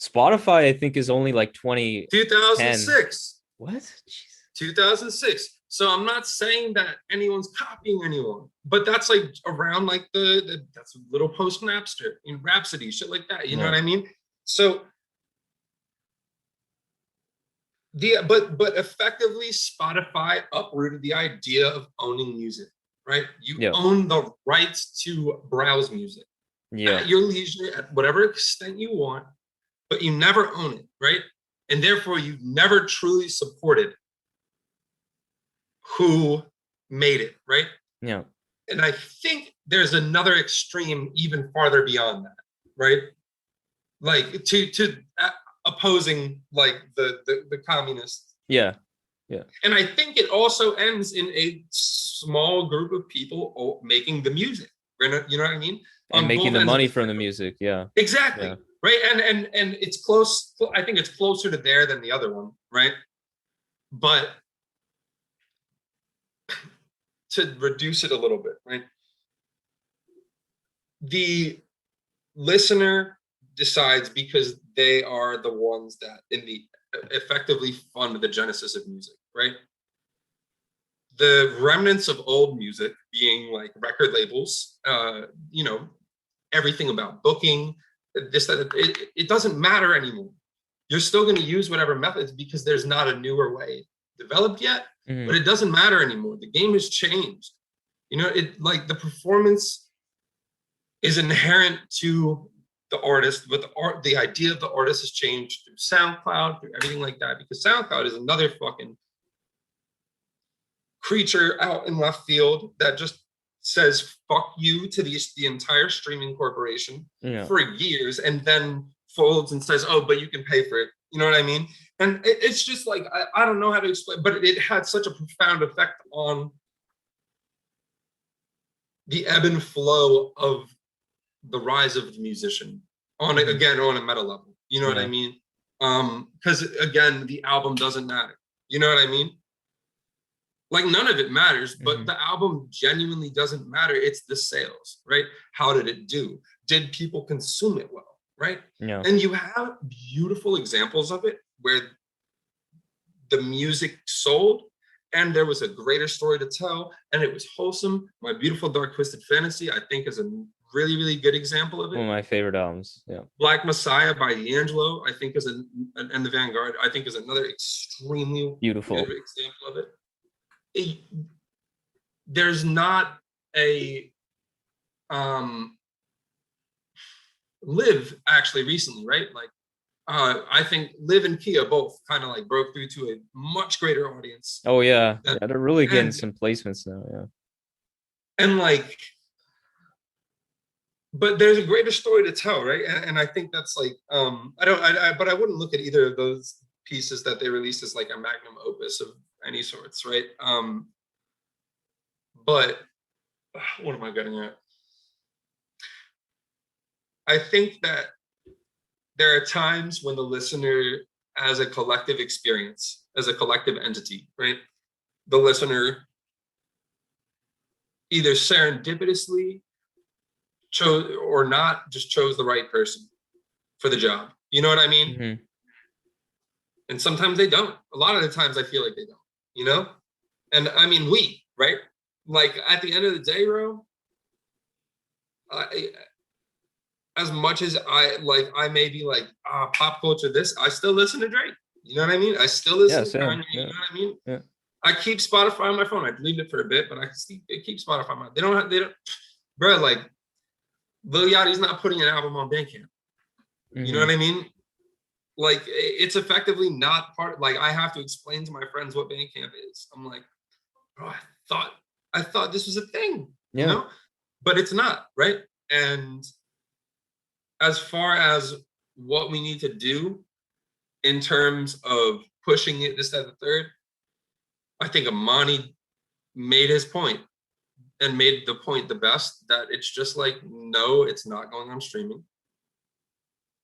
Spotify, I think, is only like 2006. What? Jeez. 2006. So I'm not saying that anyone's copying anyone, but that's like around like that's a little post Napster in Rhapsody, shit like that. You know what I mean? So but effectively Spotify uprooted the idea of owning music, right? You own the rights to browse music at your leisure, at whatever extent you want, but you never own it, right? And therefore you've never truly supported who made it, right? Yeah. And I think there's another extreme even farther beyond that, right? Like to opposing like the communists. Yeah. Yeah. And I think it also ends in a small group of people making the music. You know what I mean? And making the money from the music. Yeah. Exactly. Yeah. Right. And it's close. I think it's closer to there than the other one, right? But to reduce it a little bit, right? The listener decides because they are the ones that effectively fund the genesis of music, right? The remnants of old music being like record labels, everything about booking, it doesn't matter anymore. You're still going to use whatever methods because there's not a newer way developed yet. But it doesn't matter anymore. The game has changed. It like the performance is inherent to the artist, but the idea of the artist has changed through SoundCloud, through everything like that, because SoundCloud is another fucking creature out in left field that just says fuck you to the entire streaming corporation for years, and then folds and says, oh, but you can pay for it. You know what I mean? And it's just like, I don't know how to explain, but it had such a profound effect on the ebb and flow of the rise of the musician on a meta level. You know what I mean? Because again, the album doesn't matter. You know what I mean? Like none of it matters, but the album genuinely doesn't matter. It's the sales, right? How did it do? Did people consume it well, right? Yeah. And you have beautiful examples of it where the music sold and there was a greater story to tell and it was wholesome. My Beautiful Dark Twisted Fantasy, I think, is a really, really good example of it. One of my favorite albums. Yeah. Black Messiah by D'Angelo, I think, and The Vanguard, I think, is another extremely beautiful good example of it. There's not a Liv actually recently, right? Like I think Liv and Kia both kind of like broke through to a much greater audience. Oh yeah, they're really getting some placements now. Yeah, and like, but there's a greater story to tell, right? And I think that's like but I wouldn't look at either of those pieces that they released as like a magnum opus of any sorts, right? But what am I getting at? I think that there are times when the listener, as a collective experience, as a collective entity, right? The listener either serendipitously chose or not, just chose the right person for the job. You know what I mean? And sometimes they don't. A lot of the times I feel like they don't, you know? And I mean, right? Like at the end of the day, bro, as much as I may be like, pop culture this, I still listen to Drake. You know what I mean? I still listen to Kanye, you know what I mean? Yeah. I keep Spotify on my phone. I deleted it for a bit, but I keep Spotify on my, they don't, bro, like, Lil Yachty's not putting an album on Bandcamp. You know what I mean? Like, it's effectively not part, like, I have to explain to my friends what Bandcamp is. I'm like, bro, I thought this was a thing, you know? But it's not, right? And as far as what we need to do in terms of pushing it, this, that, the third, I think Amani made his point and made the point the best, that it's just like, no, it's not going on streaming.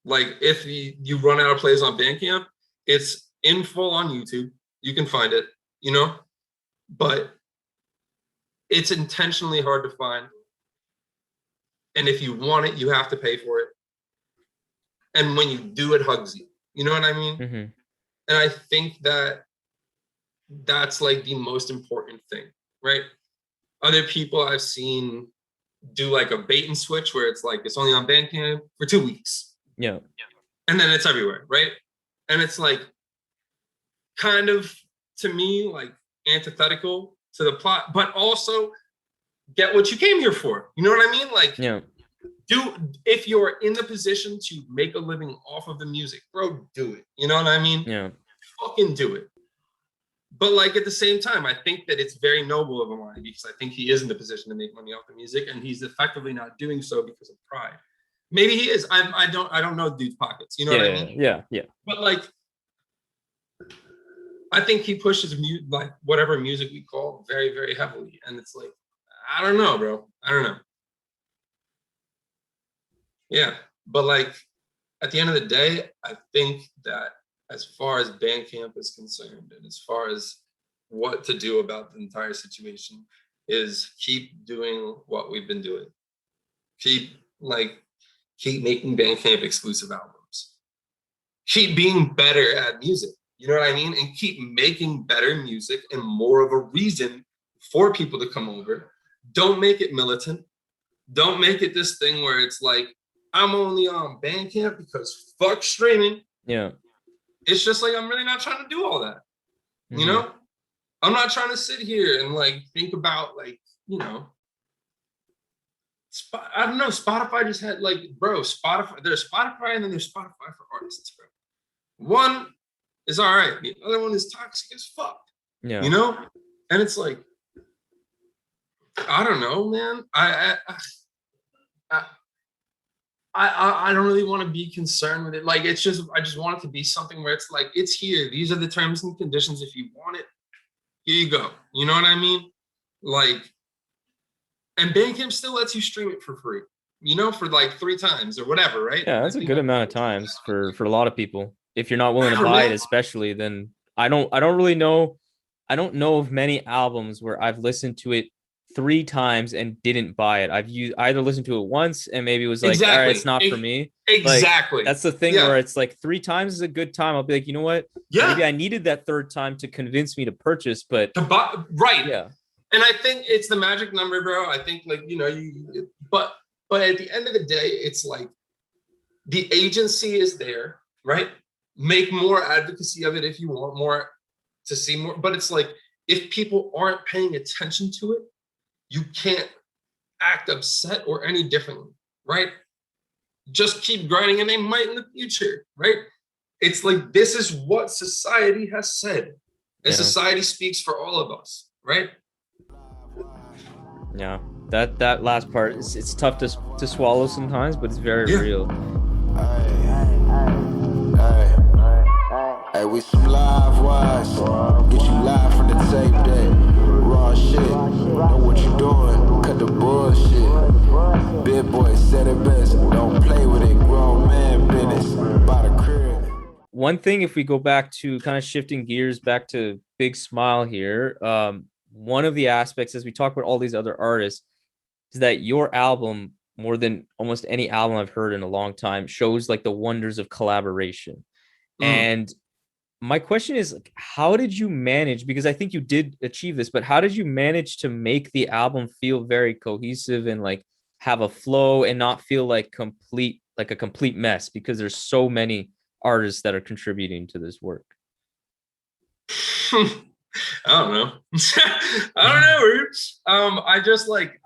Like if you run out of plays on Bandcamp, it's in full on YouTube. You can find it, you know, but it's intentionally hard to find. And if you want it, you have to pay for it. And when you do, it hugs you. You know what I mean? And I think that that's like the most important thing, right? Other people I've seen do like a bait and switch where it's like, it's only on Bandcamp for 2 weeks. Yeah. And then it's everywhere, right? And it's like kind of, to me, like antithetical to the plot, but also get what you came here for. You know what I mean? Like, if you're in the position to make a living off of the music, bro, do it. You know what I mean? Yeah. Fucking do it. But like at the same time, I think that it's very noble of Amani because I think he is in the position to make money off the music, and he's effectively not doing so because of pride. Maybe he is. I don't know dude's pockets. You know what I mean? Yeah. But like, I think he pushes like whatever music we call very, very heavily, and it's like, I don't know, bro. I don't know. Yeah, but like at the end of the day, I think that as far as Bandcamp is concerned, and as far as what to do about the entire situation, is keep doing what we've been doing. Keep making Bandcamp exclusive albums. Keep being better at music. You know what I mean? And keep making better music and more of a reason for people to come over. Don't make it militant. Don't make it this thing where it's like, I'm only on Bandcamp because fuck streaming. Yeah. It's just like, I'm really not trying to do all that. You know? I'm not trying to sit here and like think about like, you know, I don't know. Spotify just had like, bro, Spotify, there's Spotify and then there's Spotify for artists, bro. One is all right. The other one is toxic as fuck. Yeah. You know? And it's like, I don't know, man. I don't really want to be concerned with it. Like, it's just, I just want it to be something where it's like, it's here. These are the terms and conditions. If you want it, here you go. You know what I mean? Like, And Bandcamp still lets you stream it for free, you know, for like 3 times or whatever, right? Yeah, that's a good amount of times for a lot of people. If you're not willing to buy it, especially, then I don't really know. I don't know of many albums where I've listened to it 3 times and didn't buy it. I either listened to it once and maybe it was like, all right, it's not for me. Exactly. Like, that's the thing where it's like 3 times is a good time. I'll be like, you know what? Yeah. Maybe I needed that 3rd time to convince me to purchase, but to buy, right. Yeah. And I think it's the magic number, bro. I think, like, you know, but at the end of the day, it's like the agency is there, right? Make more advocacy of it if you want more to see more. But it's like, if people aren't paying attention to it, you can't act upset or any differently, right? Just keep grinding and they might in the future, right? It's like, this is what society has said. And society speaks for all of us, right? Yeah, that last part it's tough to swallow sometimes, but it's very real. Hey, we some live wires. Get you live from the tape deck. Raw shit. Know what you doing. Cut the bullshit. Big boy said it best. Don't play with it. Grown man business. By the crib. One thing, if we go back to kind of shifting gears back to Big Smile here, one of the aspects as we talk about all these other artists is that your album, more than almost any album I've heard in a long time, shows like the wonders of collaboration. And my question is, like, how did you manage, because I think you did achieve this, but how did you manage to make the album feel very cohesive and like have a flow and not feel like a complete mess, because there's so many artists that are contributing to this work? I don't know. I don't know. I just like,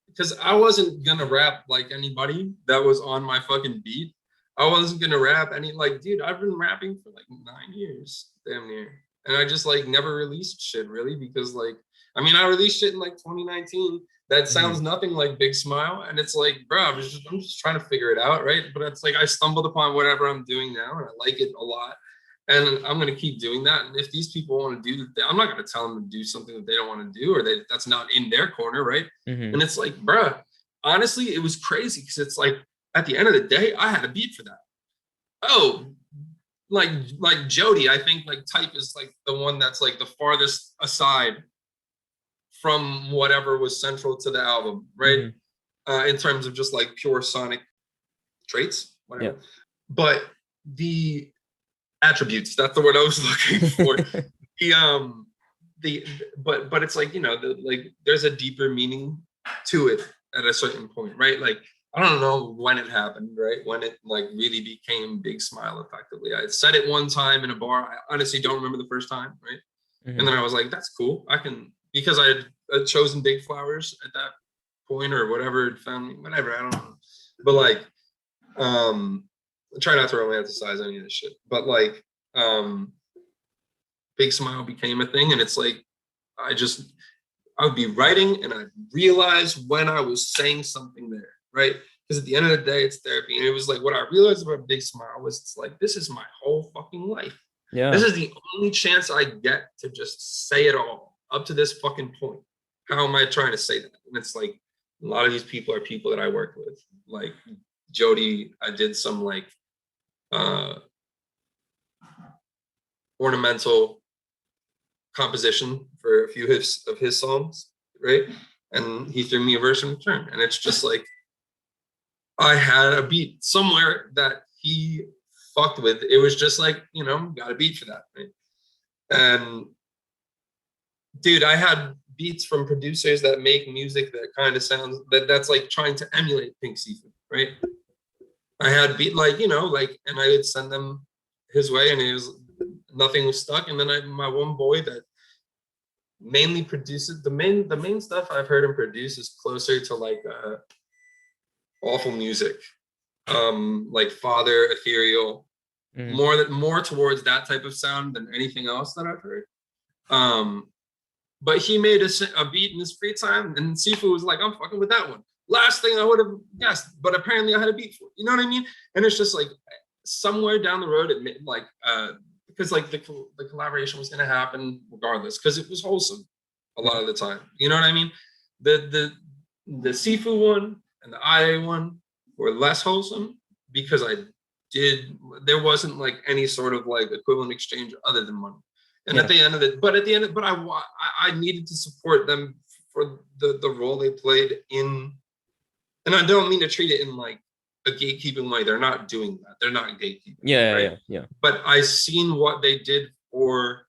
because I wasn't gonna rap like anybody that was on my fucking beat. I wasn't gonna rap any, like, dude, I've been rapping for like 9 years, damn near. And I just like never released shit really, because like, I mean, I released shit in like 2019. That sounds nothing like Big Smile. And it's like, bro, I'm just trying to figure it out, right? But it's like, I stumbled upon whatever I'm doing now and I like it a lot. And I'm going to keep doing that. And if these people want to do that, I'm not going to tell them to do something that they don't want to do, or that's not in their corner, right? And it's like, bruh, honestly, it was crazy, because it's like, at the end of the day, I had a beat for that. Oh, like Jody, I think like Type is like the one that's like the farthest aside from whatever was central to the album, right? In terms of just like pure sonic traits, whatever. But the attributes, that's the word I was looking for. But it's like, you know, like there's a deeper meaning to it at a certain point, right? Like, I don't know when it happened, right? When it like really became Big Smile effectively. I said it one time in a bar. I honestly don't remember the first time, right? And then I was like, that's cool. I can, because I had chosen Big Flowers at that point or whatever, found me, whatever, I don't know. But like, I try not to romanticize any of this shit, but like, Big Smile became a thing. And it's like, I would be writing and I'd realize when I was saying something there, right? Because at the end of the day, it's therapy. And it was like, what I realized about Big Smile was, it's like, this is my whole fucking life. Yeah. This is the only chance I get to just say it all up to this fucking point. How am I trying to say that? And it's like, a lot of these people are people that I work with. Like Jody, I did some like ornamental composition for a few of his songs, right? And he threw me a verse in return. And it's just like, I had a beat somewhere that he fucked with. It was just like, you know, got a beat for that, right? And dude, I had beats from producers that make music that kind of sounds, that's like trying to emulate Pink Seafood, right? I had beat like, you know, like, and I would send them his way and nothing was stuck. And then my one boy that mainly produces, the main stuff I've heard him produce is closer to like awful music, like Father, Ethereal, more towards that type of sound than anything else that I've heard. But he made a beat in his free time, and Sifu was like, I'm fucking with that one. Last thing I would have guessed, but apparently I had a beat for it. You know what I mean? And it's just like somewhere down the road, it made like, because like the collaboration was gonna happen regardless, because it was wholesome a lot of the time. You know what I mean? The the Sifu one and the IA one were less wholesome because there wasn't like any sort of like equivalent exchange other than money. And at the end of it, but I needed to support them for the role they played in, and I don't mean to treat it in like a gatekeeping way. They're not doing that. They're not gatekeeping. Yeah. But I seen what they did for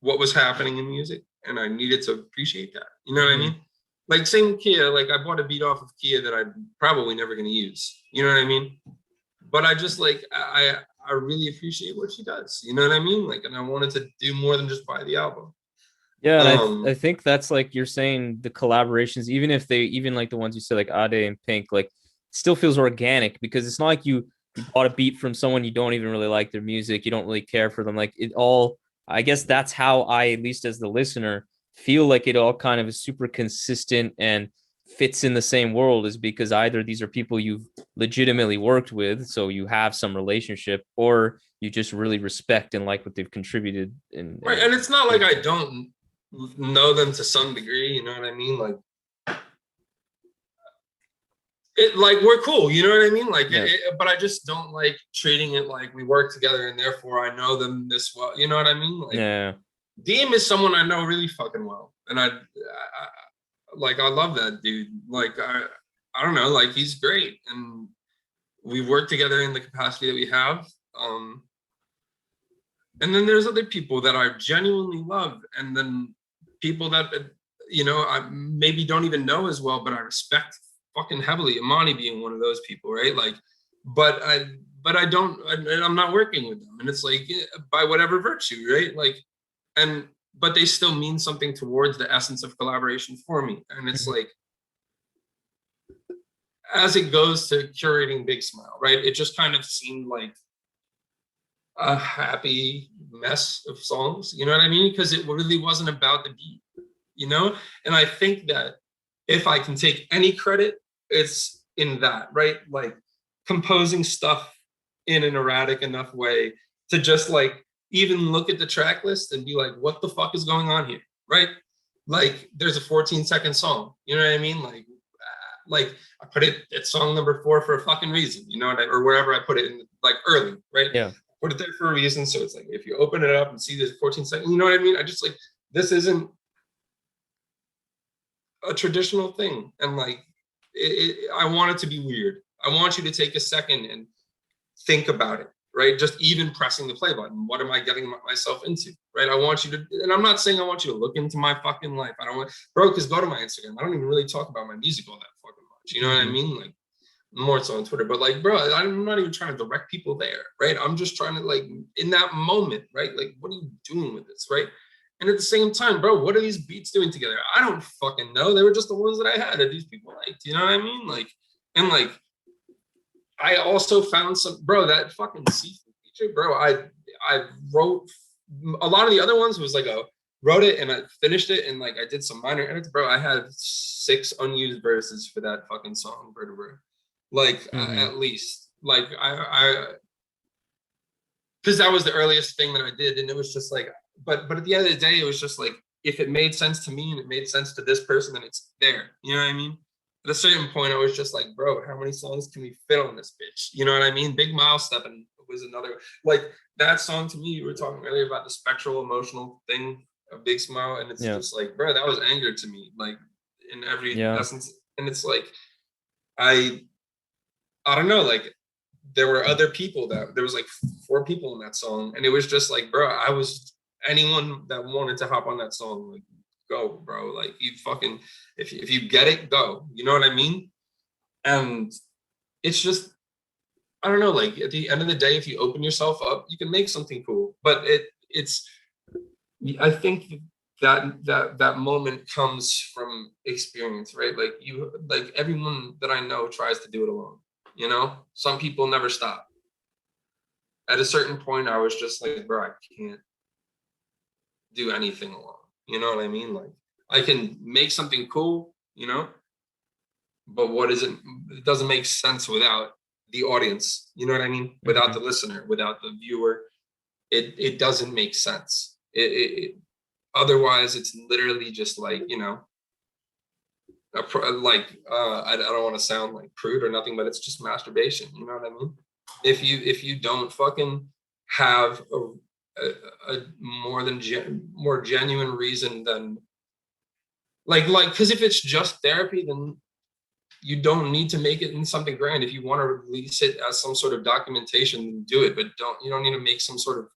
what was happening in music, and I needed to appreciate that. You know what I mean? Like same Kia, like I bought a beat off of Kia that I'm probably never gonna use. You know what I mean? But I just like I really appreciate what she does. You know what I mean? Like, and I wanted to do more than just buy the album. Yeah, and I think that's like you're saying the collaborations, even like the ones you said like Ade and Pink, like still feels organic because it's not like you bought a beat from someone you don't even really like their music, you don't really care for them. Like it all, I guess that's how I, at least as the listener, feel like it all kind of is super consistent and fits in the same world, is because either these are people you've legitimately worked with, so you have some relationship, or you just really respect and like what they've contributed. Right, and it's not like I don't know them to some degree, you know what I mean? Like it, like we're cool, you know what I mean? Like, but I just don't like treating it like we work together and therefore I know them this well, you know what I mean? Like, Deem is someone I know really fucking well, and I love that dude. Like I don't know, like he's great, and we work together in the capacity that we have. And then there's other people that I genuinely love, and then people that you know I maybe don't even know as well, but I respect fucking heavily. Imani being one of those people, right? Like, but I'm not working with them, and it's like by whatever virtue, right? Like, but they still mean something towards the essence of collaboration for me, and it's like, as it goes to curating Big Smile, right? It just kind of seemed like a happy mess of songs, you know what I mean? Because it really wasn't about the beat, you know? And I think that if I can take any credit, it's in that, right? Like composing stuff in an erratic enough way to just like even look at the track list and be like, what the fuck is going on here, right? Like there's a 14-second song, you know what I mean? Like I put it at song number 4 for a fucking reason, you know, or wherever I put it in, like early, right? Yeah. Put it there for a reason. So it's like, if you open it up and see this 14 seconds, you know what I mean? I just like, this isn't a traditional thing. And like, I want it to be weird. I want you to take a second and think about it, right? Just even pressing the play button. What am I getting myself into, right? I want you to, and I'm not saying I want you to look into my fucking life. I don't want, bro, because go to my Instagram. I don't even really talk about my music all that fucking much. You know what I mean? Like, more so on Twitter, but like, bro, I'm not even trying to direct people there, right? I'm just trying to like, in that moment, right? Like, what are you doing with this, right? And at the same time, bro, what are these beats doing together? I don't fucking know. They were just the ones that I had that these people liked, you know what I mean? Like, and like, I also found some, bro, that fucking Seafood feature, bro, I wrote, a lot of the other ones was like wrote it and I finished it and like I did some minor edits, bro. I had 6 unused verses for that fucking song, Vertebra. Like at least, like I because that was the earliest thing that I did, and it was just like, but at the end of the day, it was just like, if it made sense to me and it made sense to this person, then it's there. You know what I mean? At a certain point, I was just like, bro, how many songs can we fit on this bitch? You know what I mean? Big Mile Steppin' was another, like that song to me. You were talking earlier about the spectral emotional thing of Big Smile, and it's just like, bro, that was anger to me, like in every essence. And it's like, I don't know, like there were other people there was like 4 people in that song, and it was just like, bro, I was anyone that wanted to hop on that song, like go, bro, like you fucking, if you get it, go, you know what I mean? And it's just, I don't know, like at the end of the day, if you open yourself up, you can make something cool. But it's I think that moment comes from experience, right? Like everyone that I know tries to do it alone. You know, some people never stop. At a certain point, I was just like, bro, I can't do anything alone. You know what I mean? Like, I can make something cool, you know, but it doesn't make sense without the audience. You know what I mean? Without the listener, without the viewer, it doesn't make sense. Otherwise, it's literally just like, you know, I don't want to sound like prude or nothing, but it's just masturbation. You know what I mean? If you don't fucking have a more genuine reason than like because if it's just therapy, then you don't need to make it in something grand. If you want to release it as some sort of documentation, do it, but you don't need to make some sort of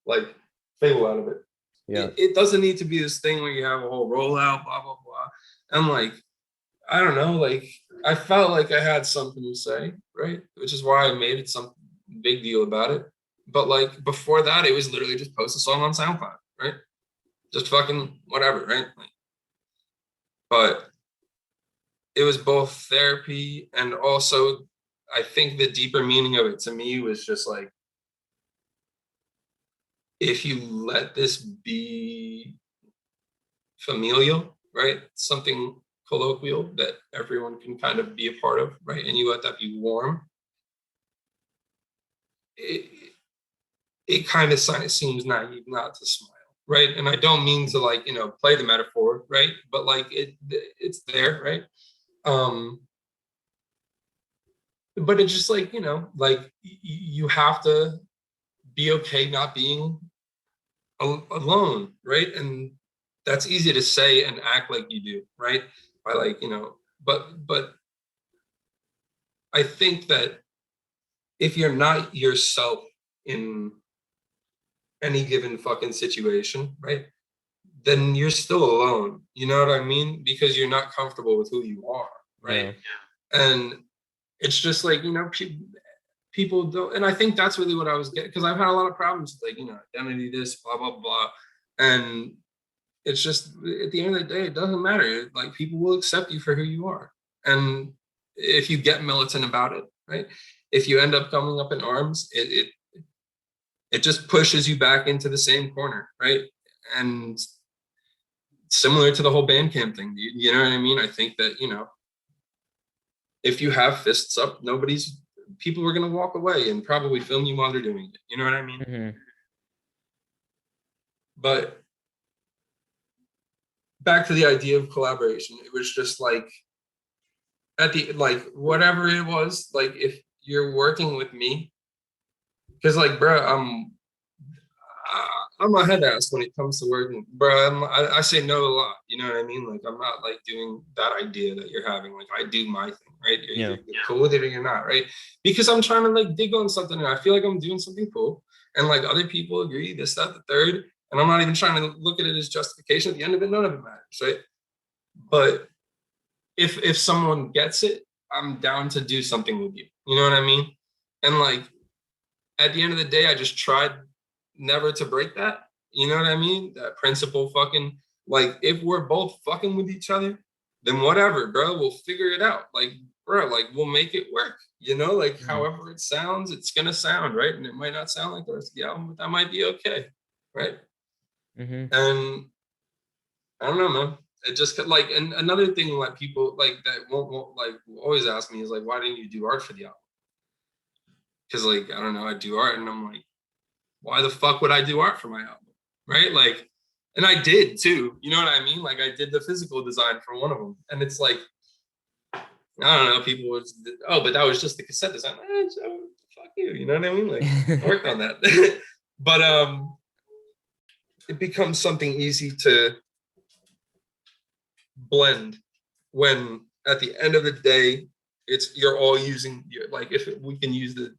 like fable out of it. Yeah. It doesn't need to be this thing where you have a whole rollout, blah blah blah. And like, I don't know, like I felt like I had something to say, right? Which is why I made it some big deal about it. But like before that, it was literally just post a song on SoundCloud, right? Just fucking whatever, right? Like, but it was both therapy and also I think the deeper meaning of it to me was just like, if you let this be familial, right? Something colloquial that everyone can kind of be a part of, right? And you let that be warm, it kind of seems naive not to smile, right? And I don't mean to like, play the metaphor, right? But like it's there, right? But it's just like, like you have to be okay not being alone, right? And that's easy to say and act like you do, right? By like, but I think that if you're not yourself in any given fucking situation, right, then you're still alone. You know what I mean? Because you're not comfortable with who you are, right? Yeah. And it's just like, people don't, and I think that's really what I was getting, because I've had a lot of problems with like, identity, this, blah, blah, blah. And it's just, at the end of the day, it doesn't matter. Like, people will accept you for who you are. And if you get militant about it, right? If you end up coming up in arms, it just pushes you back into the same corner, right? And similar to the whole Bandcamp thing, you know what I mean? I think that, if you have fists up, people are going to walk away and probably film you while they're doing it. You know what I mean? Mm-hmm. But back to the idea of collaboration, it was just like, whatever it was, like, if you're working with me, because like, bro, I'm a head ass when it comes to working, bro. I say no a lot. You know what I mean? Like, I'm not like doing that idea that you're having. Like, I do my thing, right? You're cool with it or you're not, right? Because I'm trying to like dig on something and I feel like I'm doing something cool. And like other people agree, this, that, the third. And I'm not even trying to look at it as justification. At the end of it, none of it matters, right? But if someone gets it, I'm down to do something with you. You know what I mean? And like, at the end of the day, I just tried never to break that. You know what I mean? That principle fucking, like, if we're both fucking with each other, then whatever, bro, we'll figure it out. Like, bro, like, we'll make it work. Like, however it sounds, it's gonna sound, right? And it might not sound like the rest of the album, but that might be okay, right? Mm-hmm. And I don't know, man. It just like, and another thing like people like that won't like always ask me is like, why didn't you do art for the album? Because like, I don't know, I do art and I'm like, why the fuck would I do art for my album? Right? Like, and I did too. You know what I mean? Like, I did the physical design for one of them. And it's like, I don't know, people would, but that was just the cassette design. Fuck you. You know what I mean? Like, I worked on that. But it becomes something easy to blend when at the end of the day, you're all using, like, if we can use the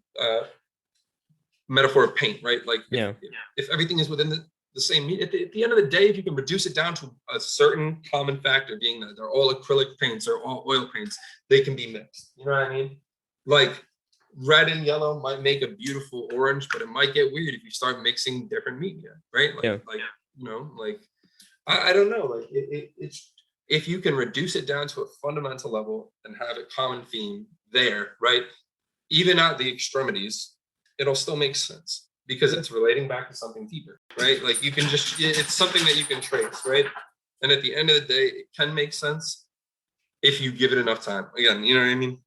metaphor of paint, right? Like, if everything is within the same meat, at the end of the day, if you can reduce it down to a certain common factor, being that they're all acrylic paints or all oil paints, they can be mixed. You know what I mean? Like, red and yellow might make a beautiful orange, but it might get weird if you start mixing different media, right? Like, like, I don't know, like, it's, if you can reduce it down to a fundamental level and have a common theme there, right? Even at the extremities, it'll still make sense because it's relating back to something deeper, right? Like, you can just, it's something that you can trace, right? And at the end of the day, it can make sense if you give it enough time. Again, you know what I mean?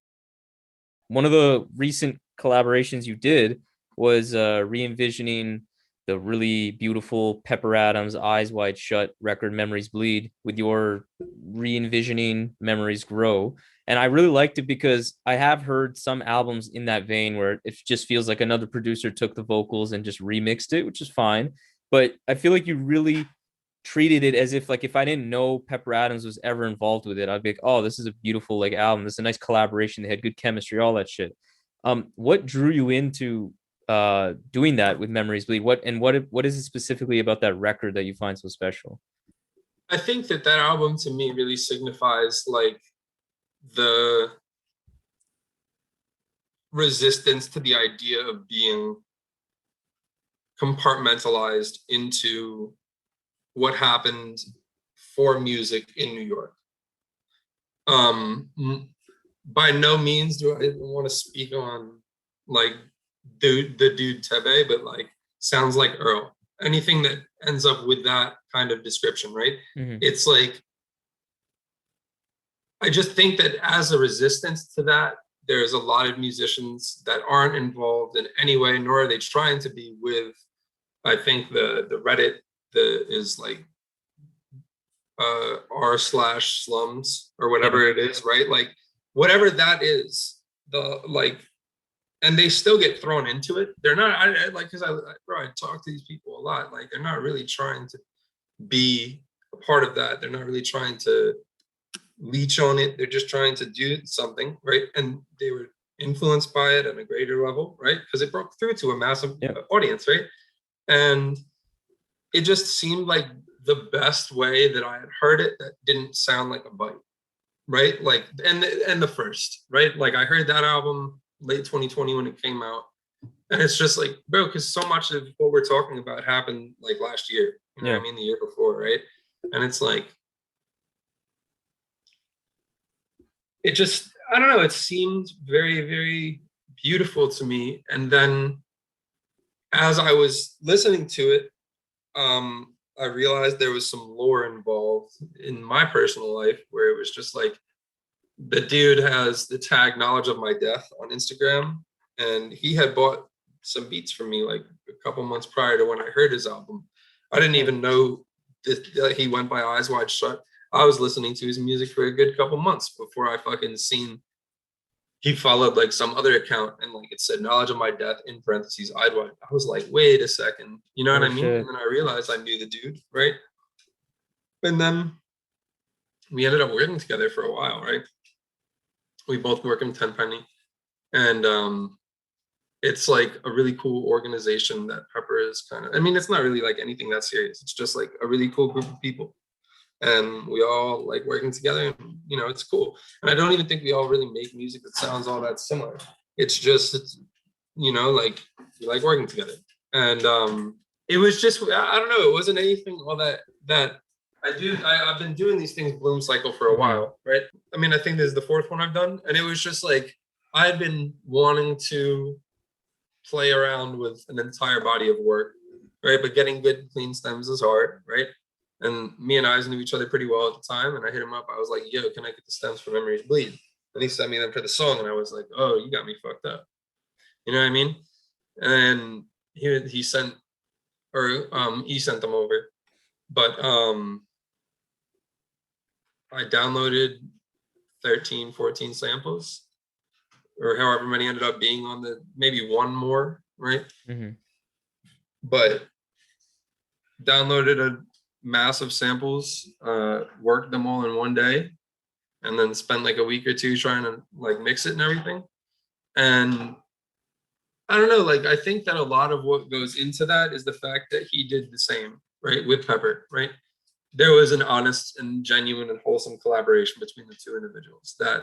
One of the recent collaborations you did was re-envisioning the really beautiful Pepper Adams Eyes Wide Shut record Memories Bleed with your re-envisioning Memories Grow. And I really liked it because I have heard some albums in that vein where it just feels like another producer took the vocals and just remixed it, which is fine. But I feel like you really treated it as if, like, if I didn't know Pepper Adams was ever involved with it, I'd be like, oh, this is a beautiful like album. This is a nice collaboration. They had good chemistry, all that shit. What drew you into doing that with Memories Bleed? What is it specifically about that record that you find so special? I think that album to me really signifies like the resistance to the idea of being compartmentalized into what happened for music in New York. By no means do I want to speak on like the dude Tebe, but like sounds like Earl. Anything that ends up with that kind of description, right? Mm-hmm. It's like, I just think that as a resistance to that, there's a lot of musicians that aren't involved in any way, nor are they trying to be with, I think the Reddit is like r/slums or whatever it is, right? Like whatever that is, the like, and they still get thrown into it. They're not, I like, because I talk to these people a lot. Like they're not really trying to be a part of that. They're not really trying to leech on it. They're just trying to do something, right? And they were influenced by it at a greater level, right? Because it broke through to a massive audience, right? And it just seemed like the best way that I had heard it that didn't sound like a bite, right? Like, and the first, right? Like I heard that album late 2020 when it came out, and it's just like, bro, because so much of what we're talking about happened like last year, you know what I mean, the year before, right? And it's like, it just, I don't know, it seemed very, very beautiful to me. And then as I was listening to it, I realized there was some lore involved in my personal life where it was just like, the dude has the tag Knowledge of My Death on Instagram, and he had bought some beats from me like a couple months prior to when I heard his album. I didn't even know that he went by Eyes Wide Shut. I was listening to his music for a good couple months before I fucking seen he followed like some other account and like it said Knowledge of My Death in parentheses Eyes Wide. I was like, wait a second, you know what I mean? And then I realized I knew the dude, right? And then we ended up working together for a while, right? We both work in Tenpenny, and it's like a really cool organization that Pepper is kind of, I mean, it's not really like anything that serious. It's just like a really cool group of people. And we all like working together, and you know, it's cool. And I don't even think we all really make music that sounds all that similar. It's just, you know, like we like working together. And it was just, I don't know, it wasn't anything all that I've been doing these things Bloom Cycle for a while, right? I mean, I think this is the fourth one I've done. And it was just like, I've been wanting to play around with an entire body of work, right? But getting good clean stems is hard, right? And me and Eyes knew each other pretty well at the time. And I hit him up. I was like, yo, can I get the stems for Memories Bleed? And he sent me them for the song. And I was like, oh, you got me fucked up. You know what I mean? And he sent them over. But I downloaded 13, 14 samples, or however many ended up being on maybe one more, right? Mm-hmm. But downloaded a massive samples, worked them all in one day, and then spent like a week or two trying to like mix it and everything. And I don't know, like I think that a lot of what goes into that is the fact that he did the same, right, with Pepper, right? There was an honest and genuine and wholesome collaboration between the two individuals that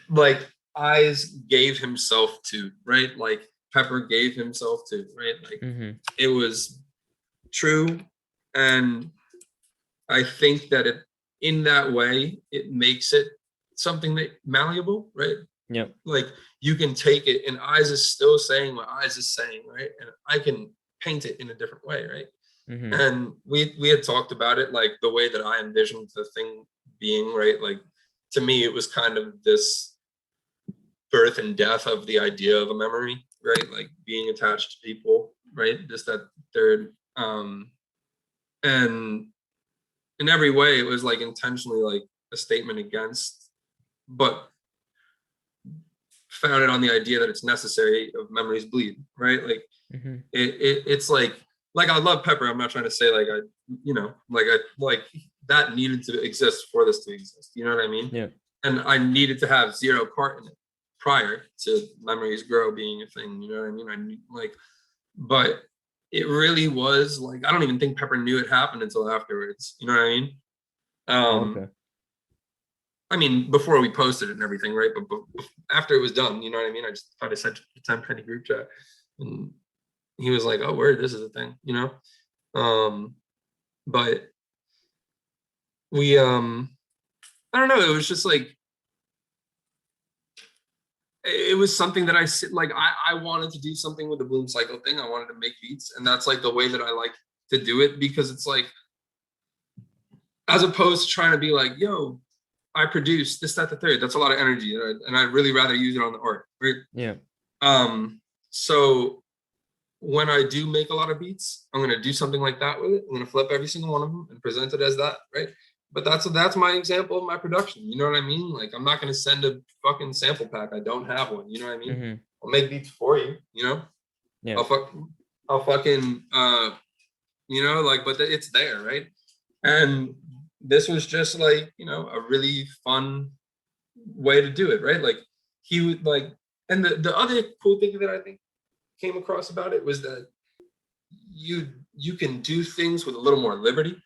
like Eyes gave himself to, right? Like Pepper gave himself to, right? Like It was true. And I think that in that way, it makes it something that malleable, right? Yeah. Like you can take it and Eyes is still saying what Eyes is saying, right? And I can paint it in a different way, right? Mm-hmm. And we had talked about it, like the way that I envisioned the thing being, right? Like to me, it was kind of this birth and death of the idea of a memory, right? Like being attached to people, right? Just that third. And in every way, it was like intentionally like a statement against, but founded on the idea that it's necessary of memories bleed, right? Like it's like I love Pepper. I'm not trying to say like like that needed to exist for this to exist. You know what I mean? Yeah. And I needed to have zero part in it prior to Memories Grow being a thing. You know what I mean? But it really was like, I don't even think Pepper knew it happened until afterwards. You know what I mean? Okay. I mean, before we posted it and everything, right? But after it was done, you know what I mean? I just thought I sent a 10-penny group chat, and he was like, "Oh, word, this is a thing," you know. But we, I don't know. It was just like, it was something that I wanted to do something with the Bloom Cycle thing. I wanted to make beats, and that's like the way that I like to do it, because it's like, as opposed to trying to be like, yo, I produce this, that, the third. That's a lot of energy, and I'd really rather use it on the art, right? Yeah. So when I do make a lot of beats, I'm gonna do something like that with it. I'm gonna flip every single one of them and present it as that, right? But that's my example of my production. You know what I mean? Like, I'm not gonna send a fucking sample pack. I don't have one. You know what I mean? I'll make beats for you. You know? Yeah. I'll fucking you know, like, but it's there, right? And this was just like, you know, a really fun way to do it, right? Like, he would like, and the other cool thing that I think came across about it was that you can do things with a little more liberty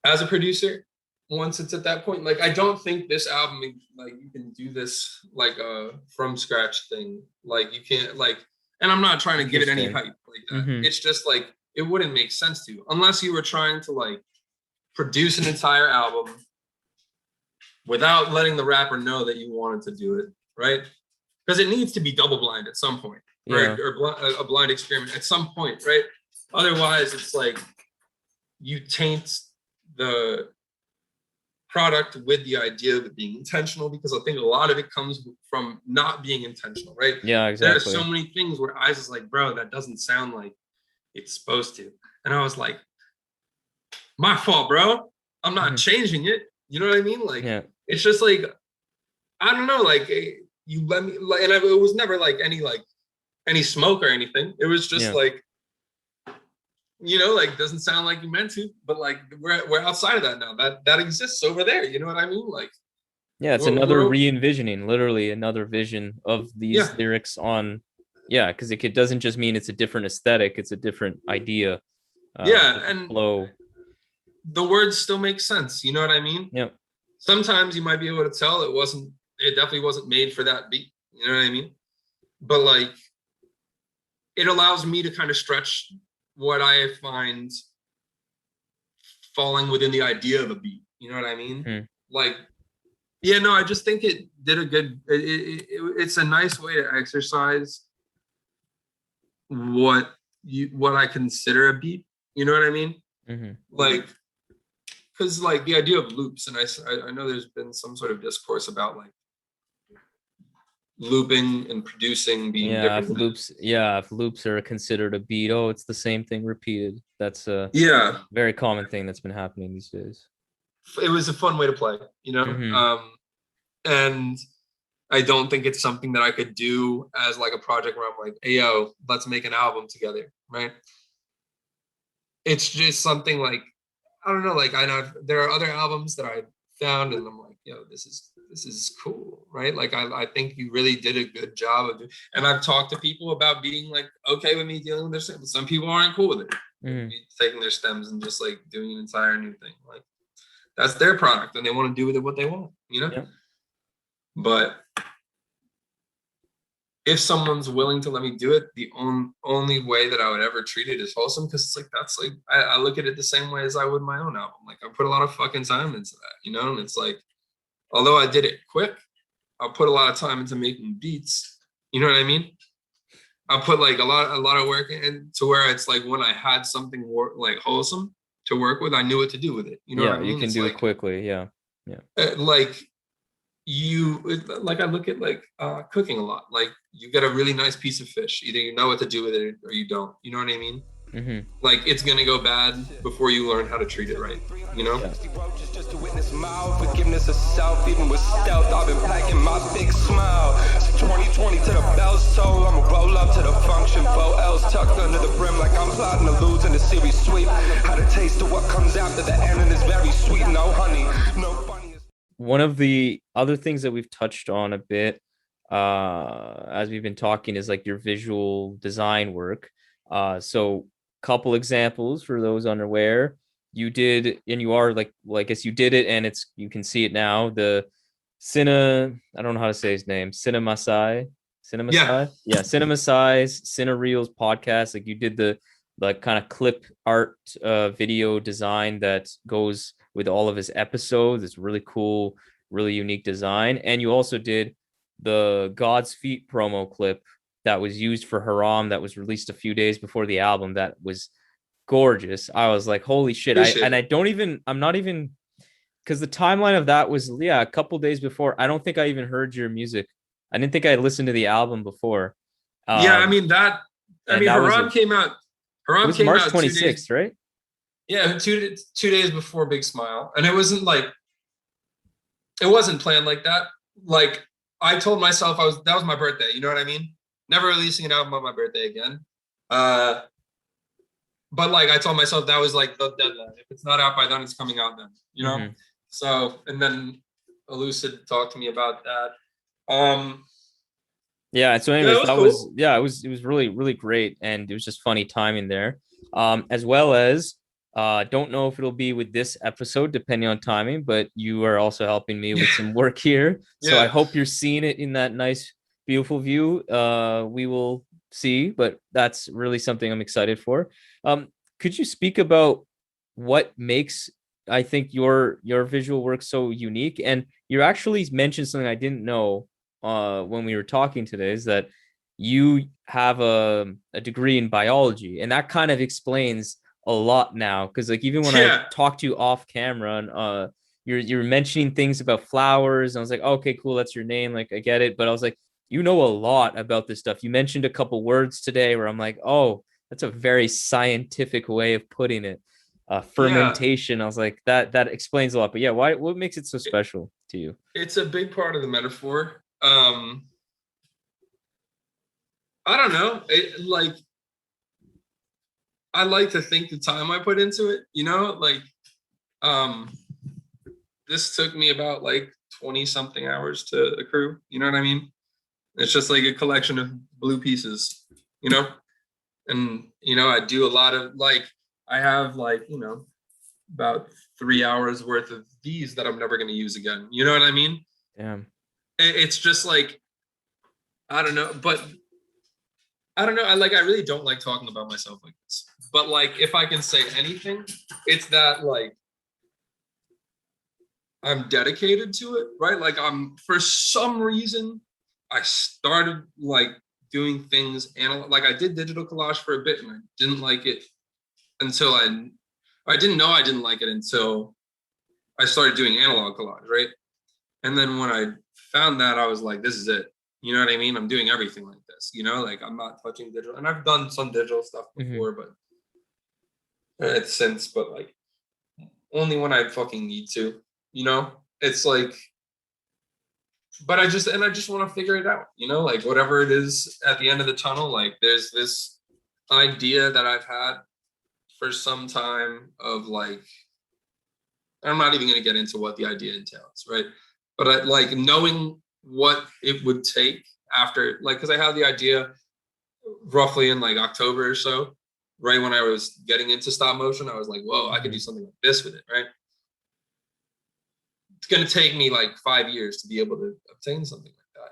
as a producer once it's at that point. Like, I don't think this album, like, you can do this like a from scratch thing. Like, you can't, like, and I'm not trying to give it any hype like that. It's just like, it wouldn't make sense to you unless you were trying to like produce an entire album without letting the rapper know that you wanted to do it, right? Because it needs to be double blind at some point, right? Or a blind experiment at some point, right? Otherwise, it's like you taint the product with the idea of it being intentional, because I think a lot of it comes from not being intentional, right? Yeah, exactly. There are so many things where I was just like, bro, that doesn't sound like it's supposed to. And I was like, my fault, bro. I'm not changing it. You know what I mean? Like, it's just like, I don't know, like, you let me, like, and it was never like any smoke or anything. It was just like, you know, like, doesn't sound like you meant to, but like, we're outside of that now. That exists over there. You know what I mean? Like, yeah, it's another re-envisioning, literally another vision of these lyrics on, because it doesn't just mean it's a different aesthetic, it's a different idea. And flow. The words still make sense. You know what I mean? Yeah. Sometimes you might be able to tell it definitely wasn't made for that beat. You know what I mean? But like, it allows me to kind of stretch what I find falling within the idea of a beat. You know what I mean? Like, I just think it did a good, it's a nice way to exercise what I consider a beat. You know what I mean? Like, because like the idea of loops, and I know there's been some sort of discourse about like looping and producing being different. If loops are considered a beat, it's the same thing repeated. That's a very common thing that's been happening these days. It was a fun way to play, you know. And I don't think it's something that I could do as like a project where I'm like, hey, yo, let's make an album together, right? It's just something like, I don't know, like, I know there are other albums that I found and I'm like, yo, this is cool, right? Like, I think you really did a good job of it. And I've talked to people about being like, okay with me dealing with their stems. Some people aren't cool with it. Taking their stems and just like doing an entire new thing. Like, that's their product and they want to do with it what they want, you know? Yeah. But if someone's willing to let me do it, the only way that I would ever treat it is wholesome, because it's like, that's like, I look at it the same way as I would my own album. Like, I put a lot of fucking time into that, you know? And it's like, although I did it quick, I put a lot of time into making beats. You know what I mean? I put like a lot of work in to where it's like, when I had something like wholesome to work with, I knew what to do with it. You know what I mean? You can do it quickly. Yeah. Like, like I look at like cooking a lot. Like you get a really nice piece of fish, either you know what to do with it or you don't. You know what I mean? Mm-hmm. Like it's gonna go bad before you learn how to treat it right. You know? Yeah. Just to witness my forgiveness of self, even with stealth, I've been packing my big smile. It's 2020 to the bell's toll, I'ma roll up to the function, bow L's tucked under the brim like I'm plotting to lose in the series sweep. Had a taste of what comes after the end and it's very sweet, no honey, no funny. One of the other things that we've touched on a bit as we've been talking is like your visual design work. So couple examples for those unaware. You did, and you are like, well, I guess you did it, and it's, you can see it now. The I don't know how to say his name. Cinema Sai. Yeah, Cinema Sai's Cine Reels podcast. Like you did the kind of clip art video design that goes with all of his episodes. It's really cool, really unique design. And you also did the God's Feet promo clip that was used for Haram, that was released a few days before the album. That was gorgeous. I was like, holy shit. I'm not even, because the timeline of that was, a couple days before. I don't think I even heard your music. I didn't think I had listened to the album before. Haram came out. It was March 26th, right? Yeah, two days before Big Smile, and it wasn't planned like that. Like I told myself that was my birthday. You know what I mean? Never releasing an album on my birthday again. But like I told myself that was like the deadline. If it's not out by then, it's coming out then. You know. Mm-hmm. So, and then Elucid talked to me about that. Yeah. So anyways, it was really, really great. And it was just funny timing there. As well as, don't know if it'll be with this episode, depending on timing, but you are also helping me with some work here. So I hope you're seeing it in that nice, beautiful view. We will see, but that's really something I'm excited for. Could you speak about what makes, I think, your visual work so unique? And you actually mentioned something I didn't know when we were talking today, is that you have a degree in biology, and that kind of explains a lot now. Because like even when I talked to you off camera, and you're mentioning things about flowers, and I was like, okay, cool, that's your name, like I get it. But I was like, you know a lot about this stuff. You mentioned a couple words today where I'm like, oh, that's a very scientific way of putting it. Fermentation. I was like, that explains a lot. But yeah, what makes it so special to you? It's a big part of the metaphor. I don't know. I like to think the time I put into it, you know, like, this took me about like 20 something hours to accrue. You know what I mean? It's just like a collection of blue pieces, you know? And, you know, I do a lot of like, I have like, you know, about 3 hours worth of these that I'm never going to use again. You know what I mean? Yeah. It's just like, I don't know, but I don't know. I really don't like talking about myself like this, but like, if I can say anything, it's that like, I'm dedicated to it, right? Like for some reason, I started like doing things, like I did digital collage for a bit and I didn't like it until I didn't know I didn't like it until I started doing analog collage, right? And then when I found that, I was like, this is it. You know what I mean? I'm doing everything like this, you know, like I'm not touching digital. And I've done some digital stuff before, but like only when I fucking need to, you know? It's like, but I just want to figure it out, you know, like whatever it is at the end of the tunnel, like there's this idea that I've had for some time of like, I'm not even going to get into what the idea entails, right? But I like knowing what it would take after, like, because I had the idea roughly in like October or so, right when I was getting into stop motion. I was like, whoa, I could do something like this with it, right? It's going to take me like 5 years to be able to obtain something like that.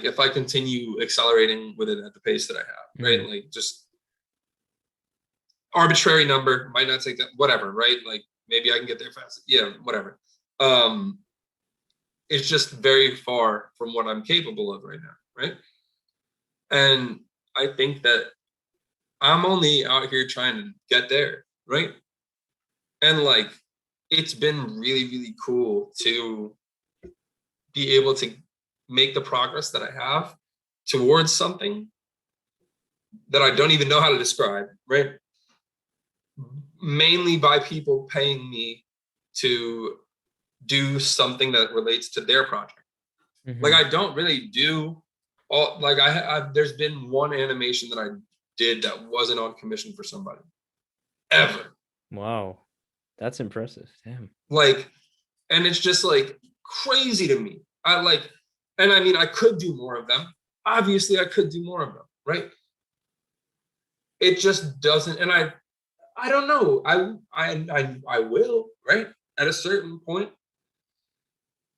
If I continue accelerating with it at the pace that I have, right? Like just arbitrary number, might not take that, whatever, right? Like maybe I can get there fast. Yeah, whatever. It's just very far from what I'm capable of right now, right? And I think that I'm only out here trying to get there, right? And like, it's been really, really cool to be able to make the progress that I have towards something that I don't even know how to describe, right? Mainly by people paying me to do something that relates to their project. Like I don't really do all, like there's been one animation that I did that wasn't on commission for somebody ever. Wow, that's impressive. Damn. Like, and it's just like crazy to me. And I mean, I could do more of them. Obviously I could do more of them, right? It just doesn't, and I don't know. I will, right? At a certain point.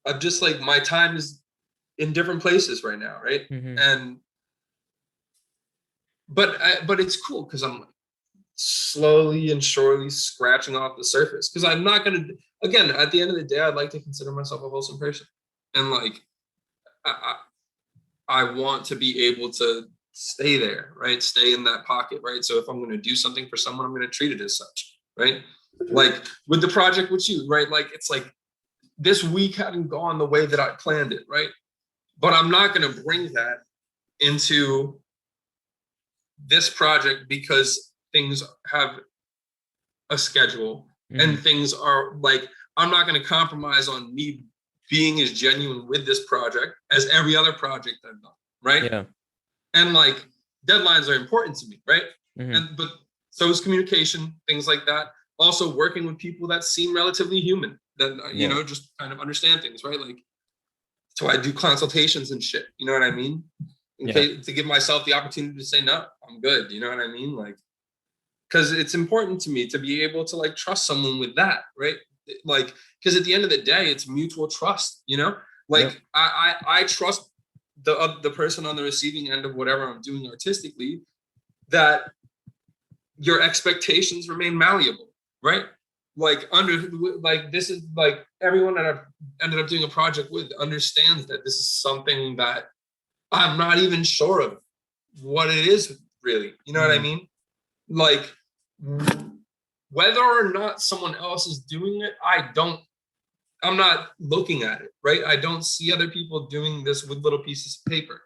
I'm just like, my time is in different places right now, right? And but it's cool because I'm like slowly and surely scratching off the surface, because I'm not gonna, again, at the end of the day, I'd like to consider myself a wholesome person, and like I want to be able to stay there, right? Stay in that pocket, right? So if I'm going to do something for someone, I'm going to treat it as such, right? Like with the project with you, right? Like it's like this week hadn't gone the way that I planned it, right? But I'm not going to bring that into this project because things have a schedule and things are like, I'm not going to compromise on me being as genuine with this project as every other project I've done, right? Yeah. And like deadlines are important to me, right? And but so is communication, things like that. Also working with people that seem relatively human, that you know, just kind of understand things, right? Like, so I do consultations and shit. You know what I mean? To give myself the opportunity to say no, I'm good. You know what I mean? Like, because it's important to me to be able to like trust someone with that, right? Like, because at the end of the day, it's mutual trust. You know, like I trust the person on the receiving end of whatever I'm doing artistically, that your expectations remain malleable, right? Like this is like everyone that I've ended up doing a project with understands that this is something that I'm not even sure of what it is really. You know what I mean? Like whether or not someone else is doing it, I'm not looking at it, right? I don't see other people doing this with little pieces of paper.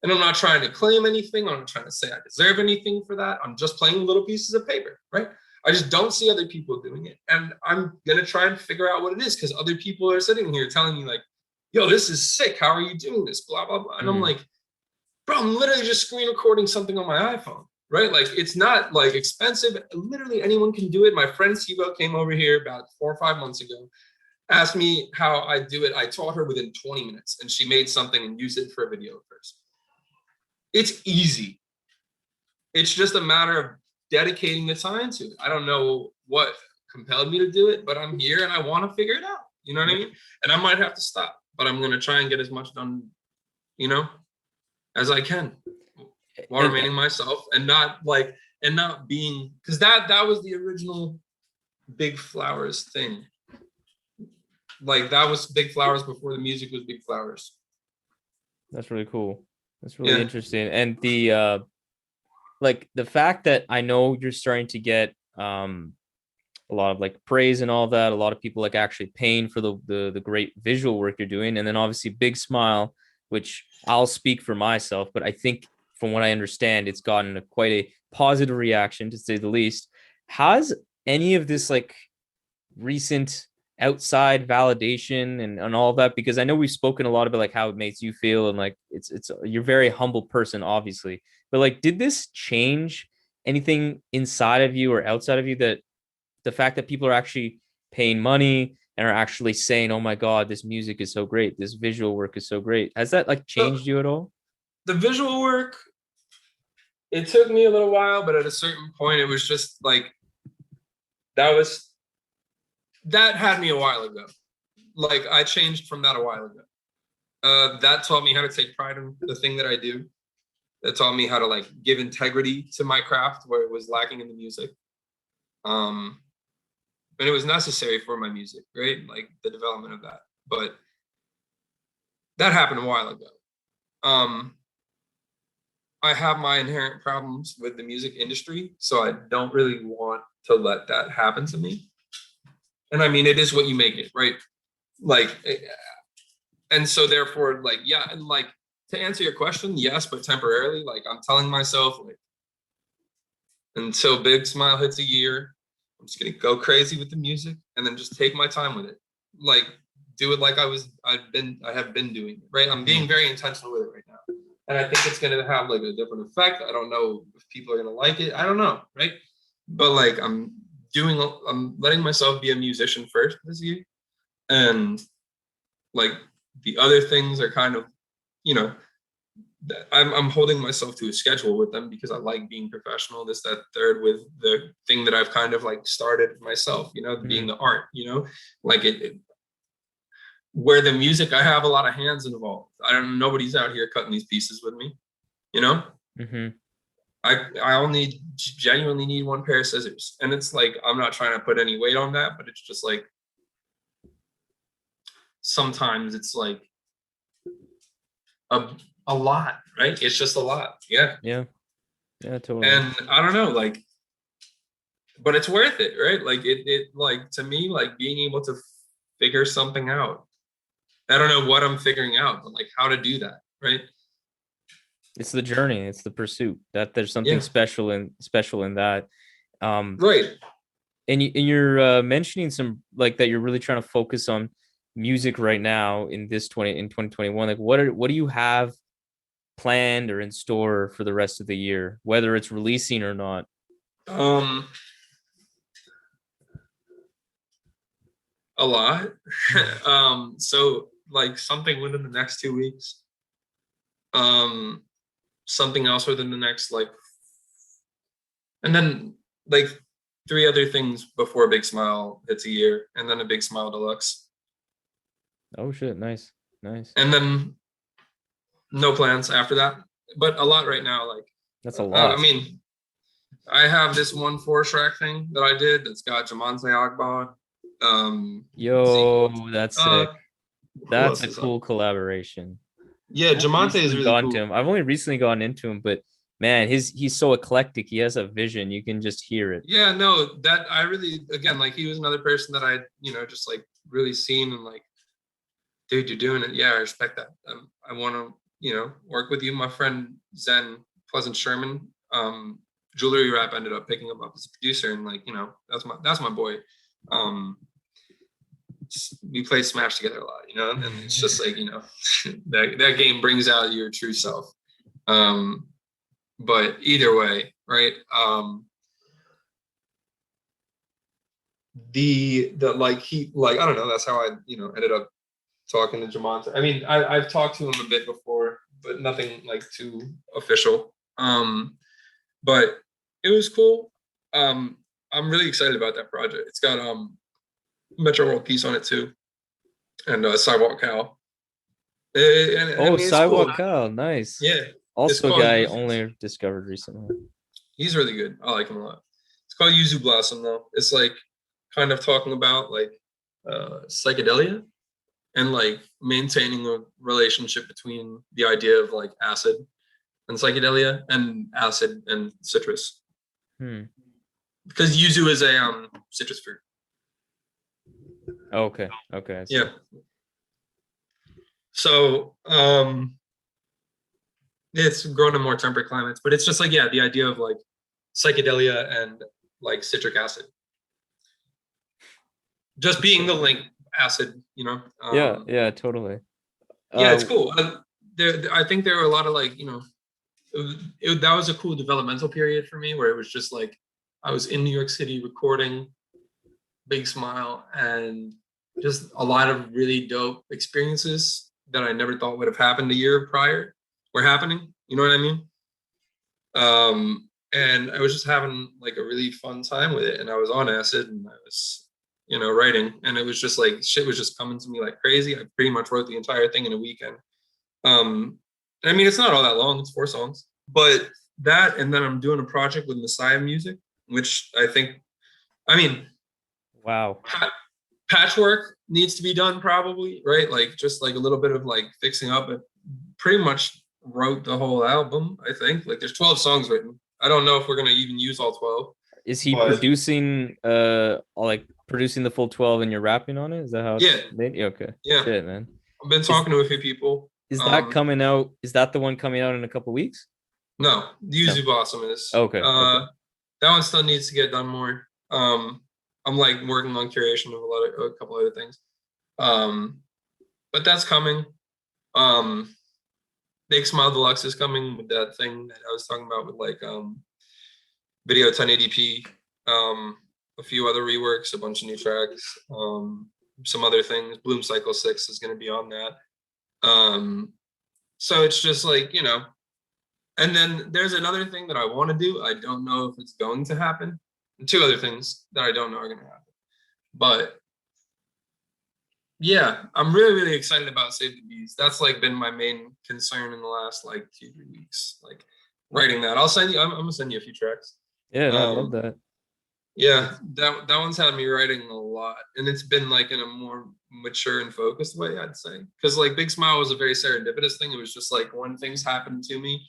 And I'm not trying to claim anything. I'm not trying to say I deserve anything for that. I'm just playing with little pieces of paper, right? I just don't see other people doing it. And I'm going to try and figure out what it is, because other people are sitting here telling me like, yo, this is sick. How are you doing this? Blah, blah, blah. And I'm like, bro, I'm literally just screen recording something on my iPhone, right? Like, it's not like expensive. Literally anyone can do it. My friend Sibo came over here about 4 or 5 months ago, asked me how I do it. I taught her within 20 minutes and she made something and used it for a video first. It's easy. It's just a matter of dedicating the time to it. I don't know what compelled me to do it, but I'm here and I want to figure it out. You know what I mean? And I might have to stop, but I'm going to try and get as much done, you know, as I can while remaining myself and not being, because that was the original Big Flowers thing. Like that was Big Flowers before the music was Big Flowers. That's really cool. That's really interesting. And the like the fact that I know you're starting to get a lot of like praise and all that, a lot of people like actually paying for the great visual work you're doing, and then obviously Big Smile, which I'll speak for myself, but I think from what I understand, it's gotten quite a positive reaction, to say the least. Has any of this like recent outside validation and all of that, because I know we've spoken a lot about like how it makes you feel, and like it's you're a very humble person, obviously, but like, did this change anything inside of you or outside of you, that the fact that people are actually paying money and are actually saying, oh my God, this music is so great, this visual work is so great, has that like changed you at all? The visual work, it took me a little while, but at a certain point it was just like that had me a while ago. Like I changed from that a while ago. That taught me how to take pride in the thing that I do. That taught me how to like give integrity to my craft where it was lacking in the music. And it was necessary for my music, right? Like the development of that. But that happened a while ago. I have my inherent problems with the music industry, so I don't really want to let that happen to me. And I mean, it is what you make it, right? Like, And so therefore, like, yeah, and like, to answer your question, yes, but temporarily, like, I'm telling myself, like, until Big Smile hits a year, I'm just gonna go crazy with the music and then just take my time with it. Like, do it like I have been doing it, right? I'm being very intentional with it right now. And I think it's gonna have like a different effect. I don't know if people are gonna like it. I don't know, right? But like, I'm letting myself be a musician first this year. And like, the other things are kind of, you know, I'm holding myself to a schedule with them because I like being professional, this, that, third, with the thing that I've kind of like started myself, you know, being the art, you know, like where the music, I have a lot of hands involved. Nobody's out here cutting these pieces with me, you know. I only genuinely need one pair of scissors, and it's like, I'm not trying to put any weight on that, but it's just like, sometimes it's like a lot, right? It's just a lot. Yeah, totally. And I don't know, like, but it's worth it, right? Like, it like, to me, like, being able to figure something out. I don't know what I'm figuring out, but like, how to do that, right? It's the journey, it's the pursuit. That there's something special in that. Right. And you're mentioning some, like, that you're really trying to focus on music right now in 2021. Like, what do you have planned or in store for the rest of the year, whether it's releasing or not? A lot. So like, something within the next 2 weeks. Something else within the next, like, and then like 3 other things before Big Smile hits a year, and then a Big Smile Deluxe. Oh shit, nice. And then no plans after that, but a lot right now. Like, that's a lot. I mean, I have this 1 4-track thing that I did that's got Jamonte Agba. That's sick. That's a cool collaboration. Yeah, Jamonte is really cool. To him. I've only recently gotten into him, but man, he's so eclectic. He has a vision. You can just hear it. Yeah, no, that I really, again, like, he was another person that I, you know, just like really seen and like, dude, you're doing it. Yeah, I respect that. I want to, you know, work with you. My friend Zen Pleasant Sherman, Jewelry Rap ended up picking him up as a producer, and like, you know, that's my boy. We play Smash together a lot, you know, and it's just like, you know, that game brings out your true self. But either way, right? The like, he, like, I don't know, that's how I, you know, ended up talking to Jamonte. I mean, I've talked to him a bit before, but nothing like too official. But it was cool. I'm really excited about that project. It's got Metro World Peace on it too, and Sidewalk Cow. Sidewalk Cow, nice. Yeah, also a guy I only discovered recently. He's really good. I like him a lot. It's called Yuzu Blossom though. It's like kind of talking about like psychedelia and like maintaining a relationship between the idea of like acid and psychedelia and acid and citrus. Because yuzu is a citrus fruit. Okay. Yeah. So it's grown in more temperate climates, but it's just like, yeah, the idea of like psychedelia and like citric acid. Just being the link, acid, you know. Yeah, totally. Yeah, it's cool. I think there were a lot of like, you know, that was a cool developmental period for me, where it was just like, I was in New York City recording Big Smile, and just a lot of really dope experiences that I never thought would have happened a year prior were happening. You know what I mean? And I was just having like a really fun time with it, and I was on acid, and I was, you know, writing, and it was just like, shit was just coming to me like crazy. I pretty much wrote the entire thing in a weekend. I mean, it's not all that long, it's 4 songs, but that, and then I'm doing a project with Messiah Music, which I think, I mean, wow, patchwork needs to be done probably, right? Like, just like a little bit of like fixing up. It pretty much wrote the whole album, I think. Like, there's 12 songs written. I don't know if we're gonna even use all 12. Is he producing like producing the full 12 and you're rapping on it? Is that how it's made? Okay. Yeah. Shit, man. I've been talking to a few people. Is that coming out? Is that the one coming out in a couple weeks? No, Yuzu Blossom is. Okay. That one still needs to get done more. I'm like working on curation of a couple other things. But that's coming. Big Smile Deluxe is coming with that thing that I was talking about with like video 1080p, a few other reworks, a bunch of new tracks, some other things. Bloom Cycle 6 is going to be on that. So it's just like, you know, and then there's another thing that I want to do. I don't know if it's going to happen. And two other things that I don't know are going to happen. But yeah, I'm really, really excited about Save the Bees. That's like been my main concern in the last like 2-3 weeks, like writing that. I'll send you, I'm gonna send you a few tracks. Yeah, I love that. Yeah, that one's had me writing a lot, and it's been like in a more mature and focused way, I'd say. Because like Big Smile was a very serendipitous thing. It was just like when things happened to me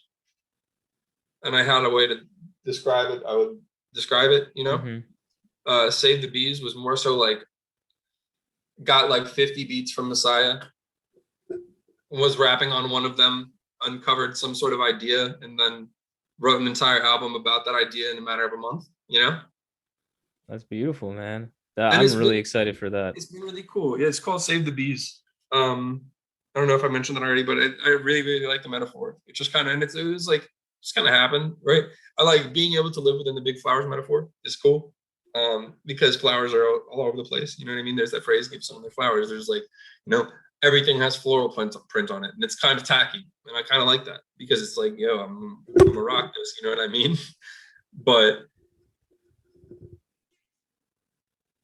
and I had a way to describe it, I would describe it, you know. Save the Bees was more so like got like 50 beats from Messiah, was rapping on one of them, uncovered some sort of idea, and then wrote an entire album about that idea in a matter of a month, you know? That's beautiful, man. I'm really excited for that. It's been really cool. Yeah, it's called Save the Bees. I don't know if I mentioned that already, but I really, really like the metaphor. It just kind of, and it was like, just kind of happened, right? I like being able to live within the big flowers metaphor is cool. Because flowers are all over the place. You know what I mean? There's that phrase, give someone their flowers. There's like, you know, everything has floral print on it. And it's kind of tacky. And I kind of like that because it's like, yo, I'm a rock this, you know what I mean? But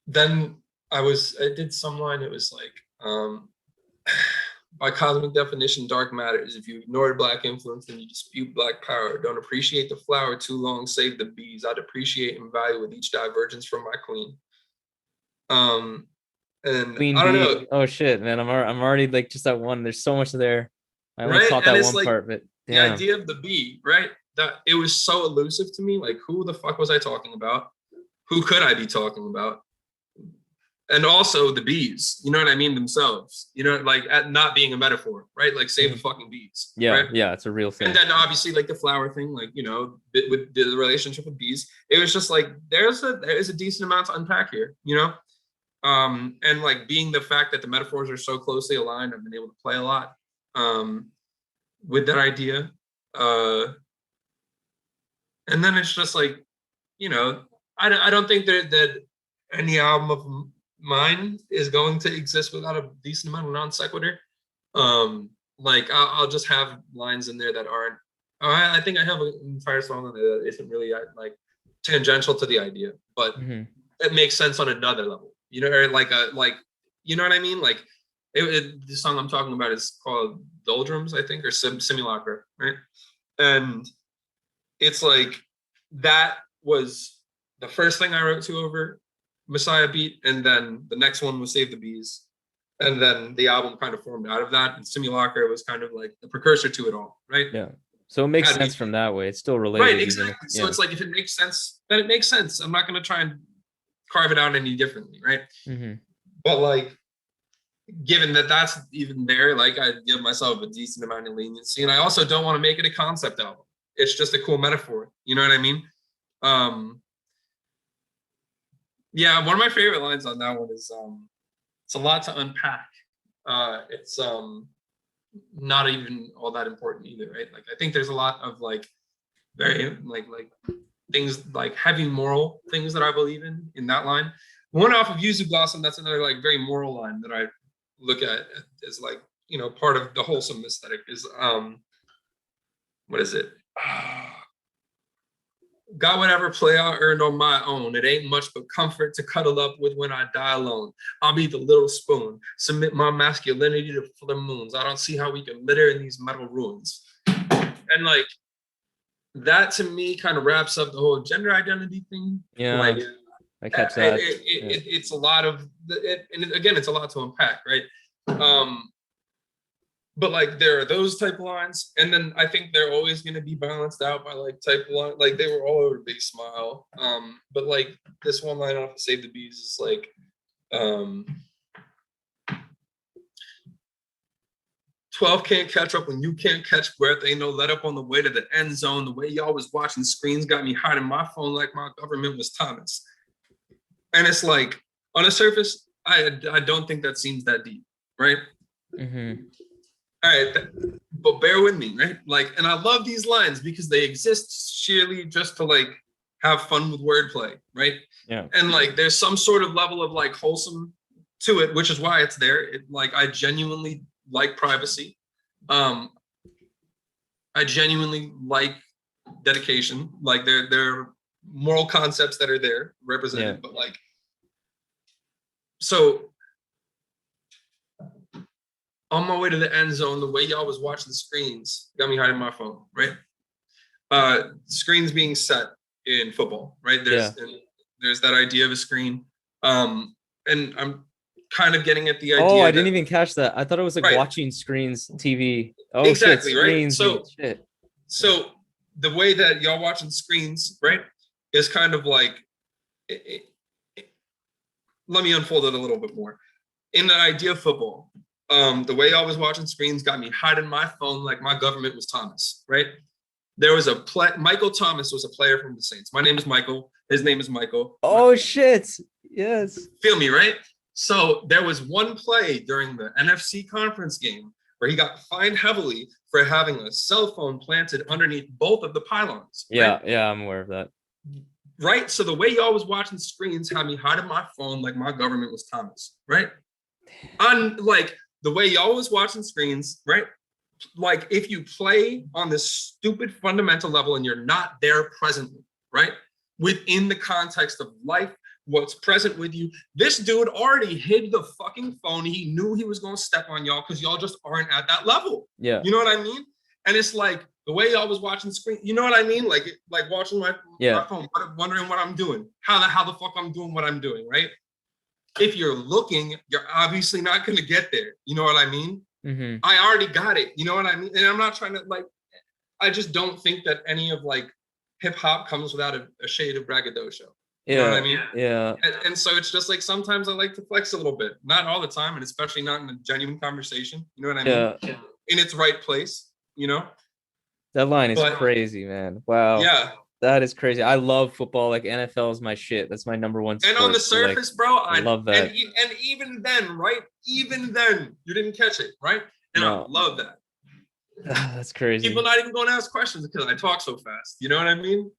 then I did some line, it was like, by cosmic definition, dark matter is if you ignored black influence, then you dispute black power. Don't appreciate the flower too long, save the bees. I'd appreciate and value with each divergence from my queen. And Queen I don't bee. know. Oh shit, man. I'm already like just that one. There's so much there. I only Right? caught And that it's one like part, but the damn. idea of the bee, right? That it was so elusive to me. Like, who the fuck was I talking about? Who could I be talking about? And also the bees, you know what I mean, themselves, you know, like at not being a metaphor, right? Like save the fucking bees. Yeah, right? yeah, it's a real thing. And then obviously like the flower thing, like, you know, with the relationship with bees, it was just like there is a decent amount to unpack here, you know? And like being the fact that the metaphors are so closely aligned, I've been able to play a lot with that idea. And then it's just like, you know, I don't think that any album of mine is going to exist without a decent amount of non sequitur. Like I'll just have lines in there that aren't. I think I have an entire song on there that isn't really like tangential to the idea, but it makes sense on another level. You know, or like you know what I mean? Like the song I'm talking about is called Doldrums, I think, or Simulacra, right? And it's like that was the first thing I wrote to over Messiah beat, and then the next one was Save the Bees, and then the album kind of formed out of that, and Simulacra was kind of like the precursor to it all, right? Yeah, so it makes sense from that way. It's still related, right? Exactly. So it's like if it makes sense, then it makes sense. I'm not going to try and carve it out any differently, right? But like, given that that's even there, like I give myself a decent amount of leniency, and I also don't want to make it a concept album. It's just a cool metaphor, you know what I mean? Yeah, one of my favorite lines on that one is it's a lot to unpack. It's not even all that important either, right? Like I think there's a lot of like very like things like heavy moral things that I believe in that line. One off of Yuzu Blossom, that's another like very moral line that I look at as like, you know, part of the wholesome aesthetic is what is it? Got whatever play I earned on my own. It ain't much but comfort to cuddle up with when I die alone. I'll be the little spoon, submit my masculinity to full moons. I don't see how we can litter in these metal ruins. And like that to me kind of wraps up the whole gender identity thing. Yeah, like I catch that. It's a lot of and again, it's a lot to unpack, right? But like there are those type of lines, and then I think they're always going to be balanced out by like type of line. Like they were all over Big Smile, but like this one line off of Save the Bees is like, 12 can't catch up when you can't catch breath. Ain't no let up on the way to the end zone. The way y'all was watching screens got me hiding my phone like my government was Thomas. And it's like, on the surface, I don't think that seems that deep, right? Mm-hmm. All right, but bear with me, right? Like, and I love these lines because they exist sheerly just to like have fun with wordplay, right? Yeah. And like, there's some sort of level of like wholesome to it, which is why it's there. It, like, I genuinely like privacy. I genuinely like dedication. Like, there are moral concepts that are there represented, but like, so on my way to the end zone, the way y'all was watching the screens got me hiding my phone, right? Screens being set in football, right? There's that idea of a screen. And I'm kind of getting at the idea. Oh, I didn't even catch that. I thought it was like watching screens, TV. Oh, exactly, shit, screens, right? shit. So the way that y'all watching screens, right, is kind of like, let me unfold it a little bit more. In the idea of football, the way I was watching screens got me hiding my phone like my government was Thomas, right? There was Michael Thomas was a player from the Saints. My name is Michael. His name is Michael. Oh, shit. Yes. Feel me, right? So there was one play during the NFC conference game where he got fined heavily for having a cell phone planted underneath both of the pylons. Yeah, right? yeah, I'm aware of that. Right? So the way y'all was watching screens had me hiding my phone like my government was Thomas, right? On like the way y'all was watching screens, right? Like, if you play on this stupid fundamental level and you're not there presently, right? Within the context of life, what's present with you, this dude already hid the fucking phone. He knew he was going to step on y'all because y'all just aren't at that level. Yeah. You know what I mean? And it's like the way y'all was watching screen, you know what I mean? Like watching my phone, wondering what I'm doing, how the fuck I'm doing what I'm doing, right? If you're looking, you're obviously not going to get there. You know what I mean? Mm-hmm. I already got it. You know what I mean? And I'm not trying to like, I just don't think that any of like hip hop comes without a shade of braggadocio. You know what I mean? Yeah. And so it's just like, sometimes I like to flex a little bit, not all the time. And especially not in a genuine conversation. You know what I mean? Yeah. In its right place, you know? That line is crazy, man. Wow. Yeah. That is crazy. I love football. Like, NFL is my shit. That's my number one sport. And on the surface, like, bro, I love that. And even then, right? Even then, you didn't catch it, right? And I love that. That's crazy. People not even going to ask questions because I talk so fast. You know what I mean?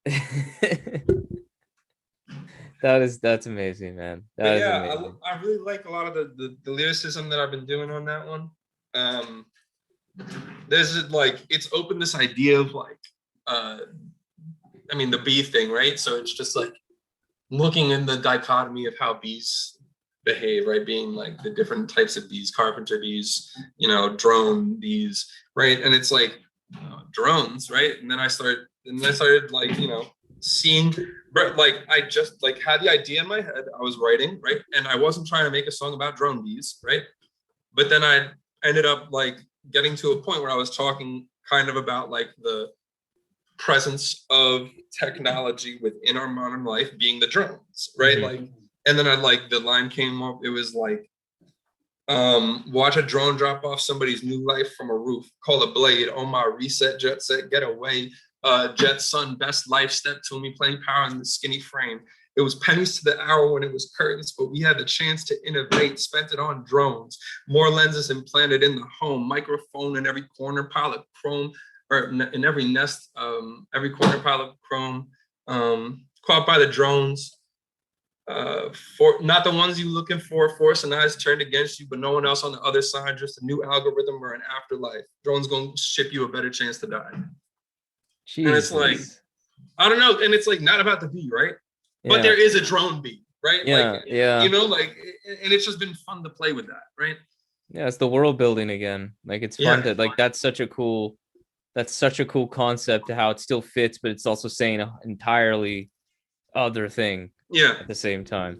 That's amazing, man. That is amazing. I really like a lot of the lyricism that I've been doing on that one. There's like, it's opened this idea of like, I mean, the bee thing, right? So it's just like looking in the dichotomy of how bees behave, right? Being like the different types of bees, carpenter bees, you know, drone bees, right? And it's like drones, right? And then I started like, you know, seeing, like, I just like had the idea in my head. I was writing, right? And I wasn't trying to make a song about drone bees, right? But then I ended up like getting to a point where I was talking kind of about like the presence of technology within our modern life being the drones, right? Mm-hmm. Like, and then I like the line came up, it was like, watch a drone drop off somebody's new life from a roof, call a blade on my reset, jet set, get away, jet son, best life, step to me, playing power in the skinny frame. It was pennies to the hour when it was curtains, but we had the chance to innovate, spent it on drones, more lenses implanted in the home, microphone in every corner, pile of chrome, or in every nest, every corner pile of chrome, caught by the drones, for not the ones you looking for, force and eyes turned against you, but no one else on the other side, just a new algorithm or an afterlife. Drones gonna ship you a better chance to die. Jesus. And it's like, I don't know, and it's like not about the bee, right? But there is a drone bee, right? Yeah, like, yeah. You know, like, and it's just been fun to play with that, right? Yeah, it's the world building again. Like, it's fun to, like, that's such a cool concept to how it still fits, but it's also saying an entirely other thing at the same time.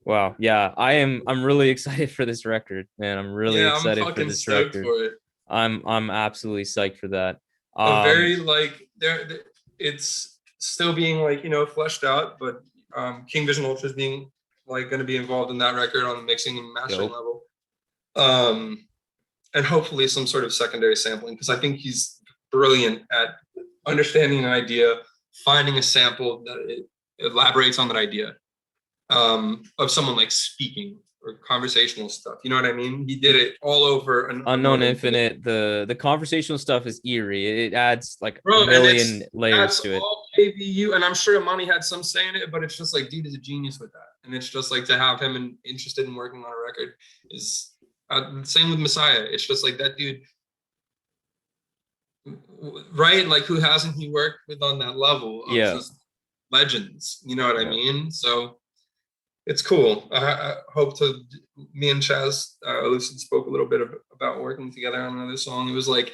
Wow. Yeah, I'm really excited for this record, man. I'm really excited for this record. For it. I'm absolutely psyched for that. Very like it's still being like, you know, fleshed out, but King Vision Ultra is being like going to be involved in that record on the mixing and mastering level. and hopefully some sort of secondary sampling, because I think he's brilliant at understanding an idea, finding a sample that it elaborates on that idea, of someone like speaking or conversational stuff. You know what I mean? He did it all over Unknown Infinite. The conversational stuff is eerie. It adds like Bro, a million layers to it. All KVU, and I'm sure Imani had some say in it, but it's just like, dude is a genius with that. And it's just like, to have him interested in working on a record is same with Messiah. It's just like, that dude, right? Like, who hasn't he worked with on that level of just legends? You know what I mean? So it's cool. I hope to. Me and Chaz Lucid spoke a little bit about working together on another song. It was like,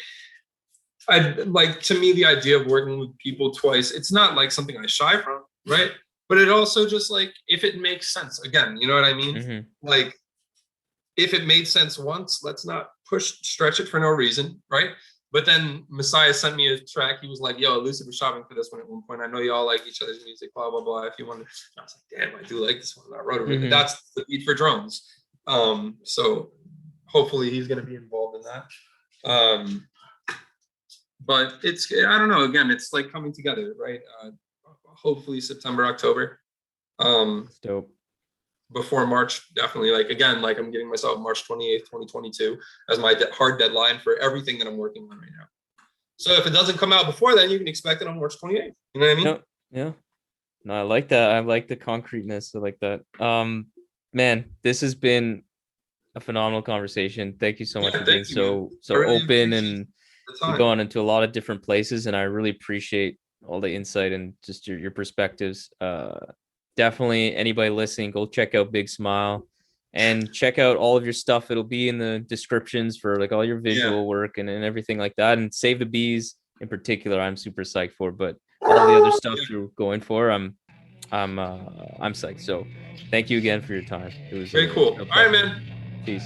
to me, the idea of working with people twice, it's not like something I shy from, right? But it also just like, if it makes sense, again, you know what I mean? Mm-hmm. Like, if it made sense once, let's not stretch it for no reason, right? But then Messiah sent me a track. He was like, yo, Lucid was shopping for this one at one point. I know y'all like each other's music, blah, blah, blah. If you want to, I was like, damn, I do like this one. I wrote it. Mm-hmm. That's the beat for drones. So hopefully he's going to be involved in that. But it's, I don't know, again, it's like coming together, right? Hopefully September, October. Dope. Before March, definitely. Like, again, like, I'm giving myself March 28th, 2022 as my hard deadline for everything that I'm working on right now. So if it doesn't come out before then, you can expect it on March 28th. You know what I mean? No, yeah. No, I like that. I like the concreteness. I like that. Man, this has been a phenomenal conversation. Thank you so much for being so really open and going into a lot of different places. And I really appreciate all the insight and just your perspectives. Definitely anybody listening, go check out Big Smile and check out all of your stuff. It'll be in the descriptions for like all your visual work and everything like that. And Save the Bees in particular, I'm super psyched for, but all the other stuff you're going for, I'm psyched. So thank you again for your time. It was very cool. All right, man. Peace.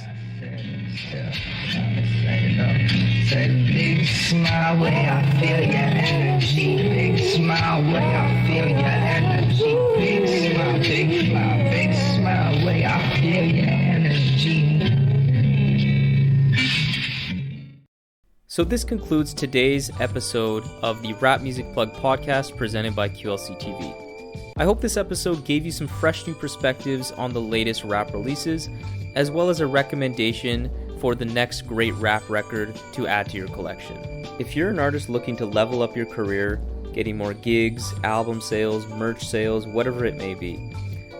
Say big smile way I feel your energy. Big smile way I feel your energy. Big smile, big smile way I feel your energy. So this concludes today's episode of the Rap Music Plug podcast presented by QLC TV. I hope this episode gave you some fresh new perspectives on the latest rap releases, as well as a recommendation for the next great rap record to add to your collection. If you're an artist looking to level up your career, getting more gigs, album sales, merch sales, whatever it may be,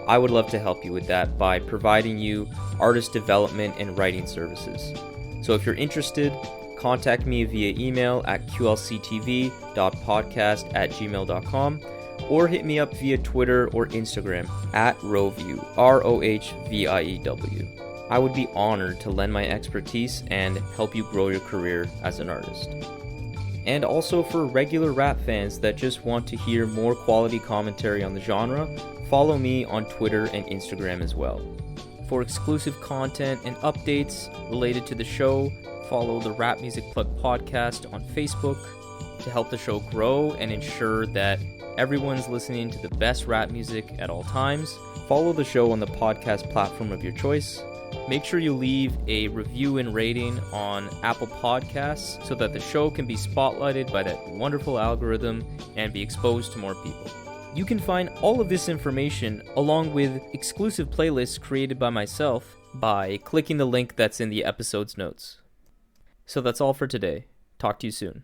I would love to help you with that by providing you artist development and writing services. So if you're interested, contact me via email at qlctv.podcast@gmail.com or hit me up via Twitter or Instagram at Rohview, ROHVIEW. I would be honored to lend my expertise and help you grow your career as an artist. And also for regular rap fans that just want to hear more quality commentary on the genre, follow me on Twitter and Instagram as well. For exclusive content and updates related to the show, follow the Rap Music Plug podcast on Facebook to help the show grow and ensure that everyone's listening to the best rap music at all times. Follow the show on the podcast platform of your choice. Make sure you leave a review and rating on Apple Podcasts so that the show can be spotlighted by that wonderful algorithm and be exposed to more people. You can find all of this information along with exclusive playlists created by myself by clicking the link that's in the episode's notes. So that's all for today. Talk to you soon.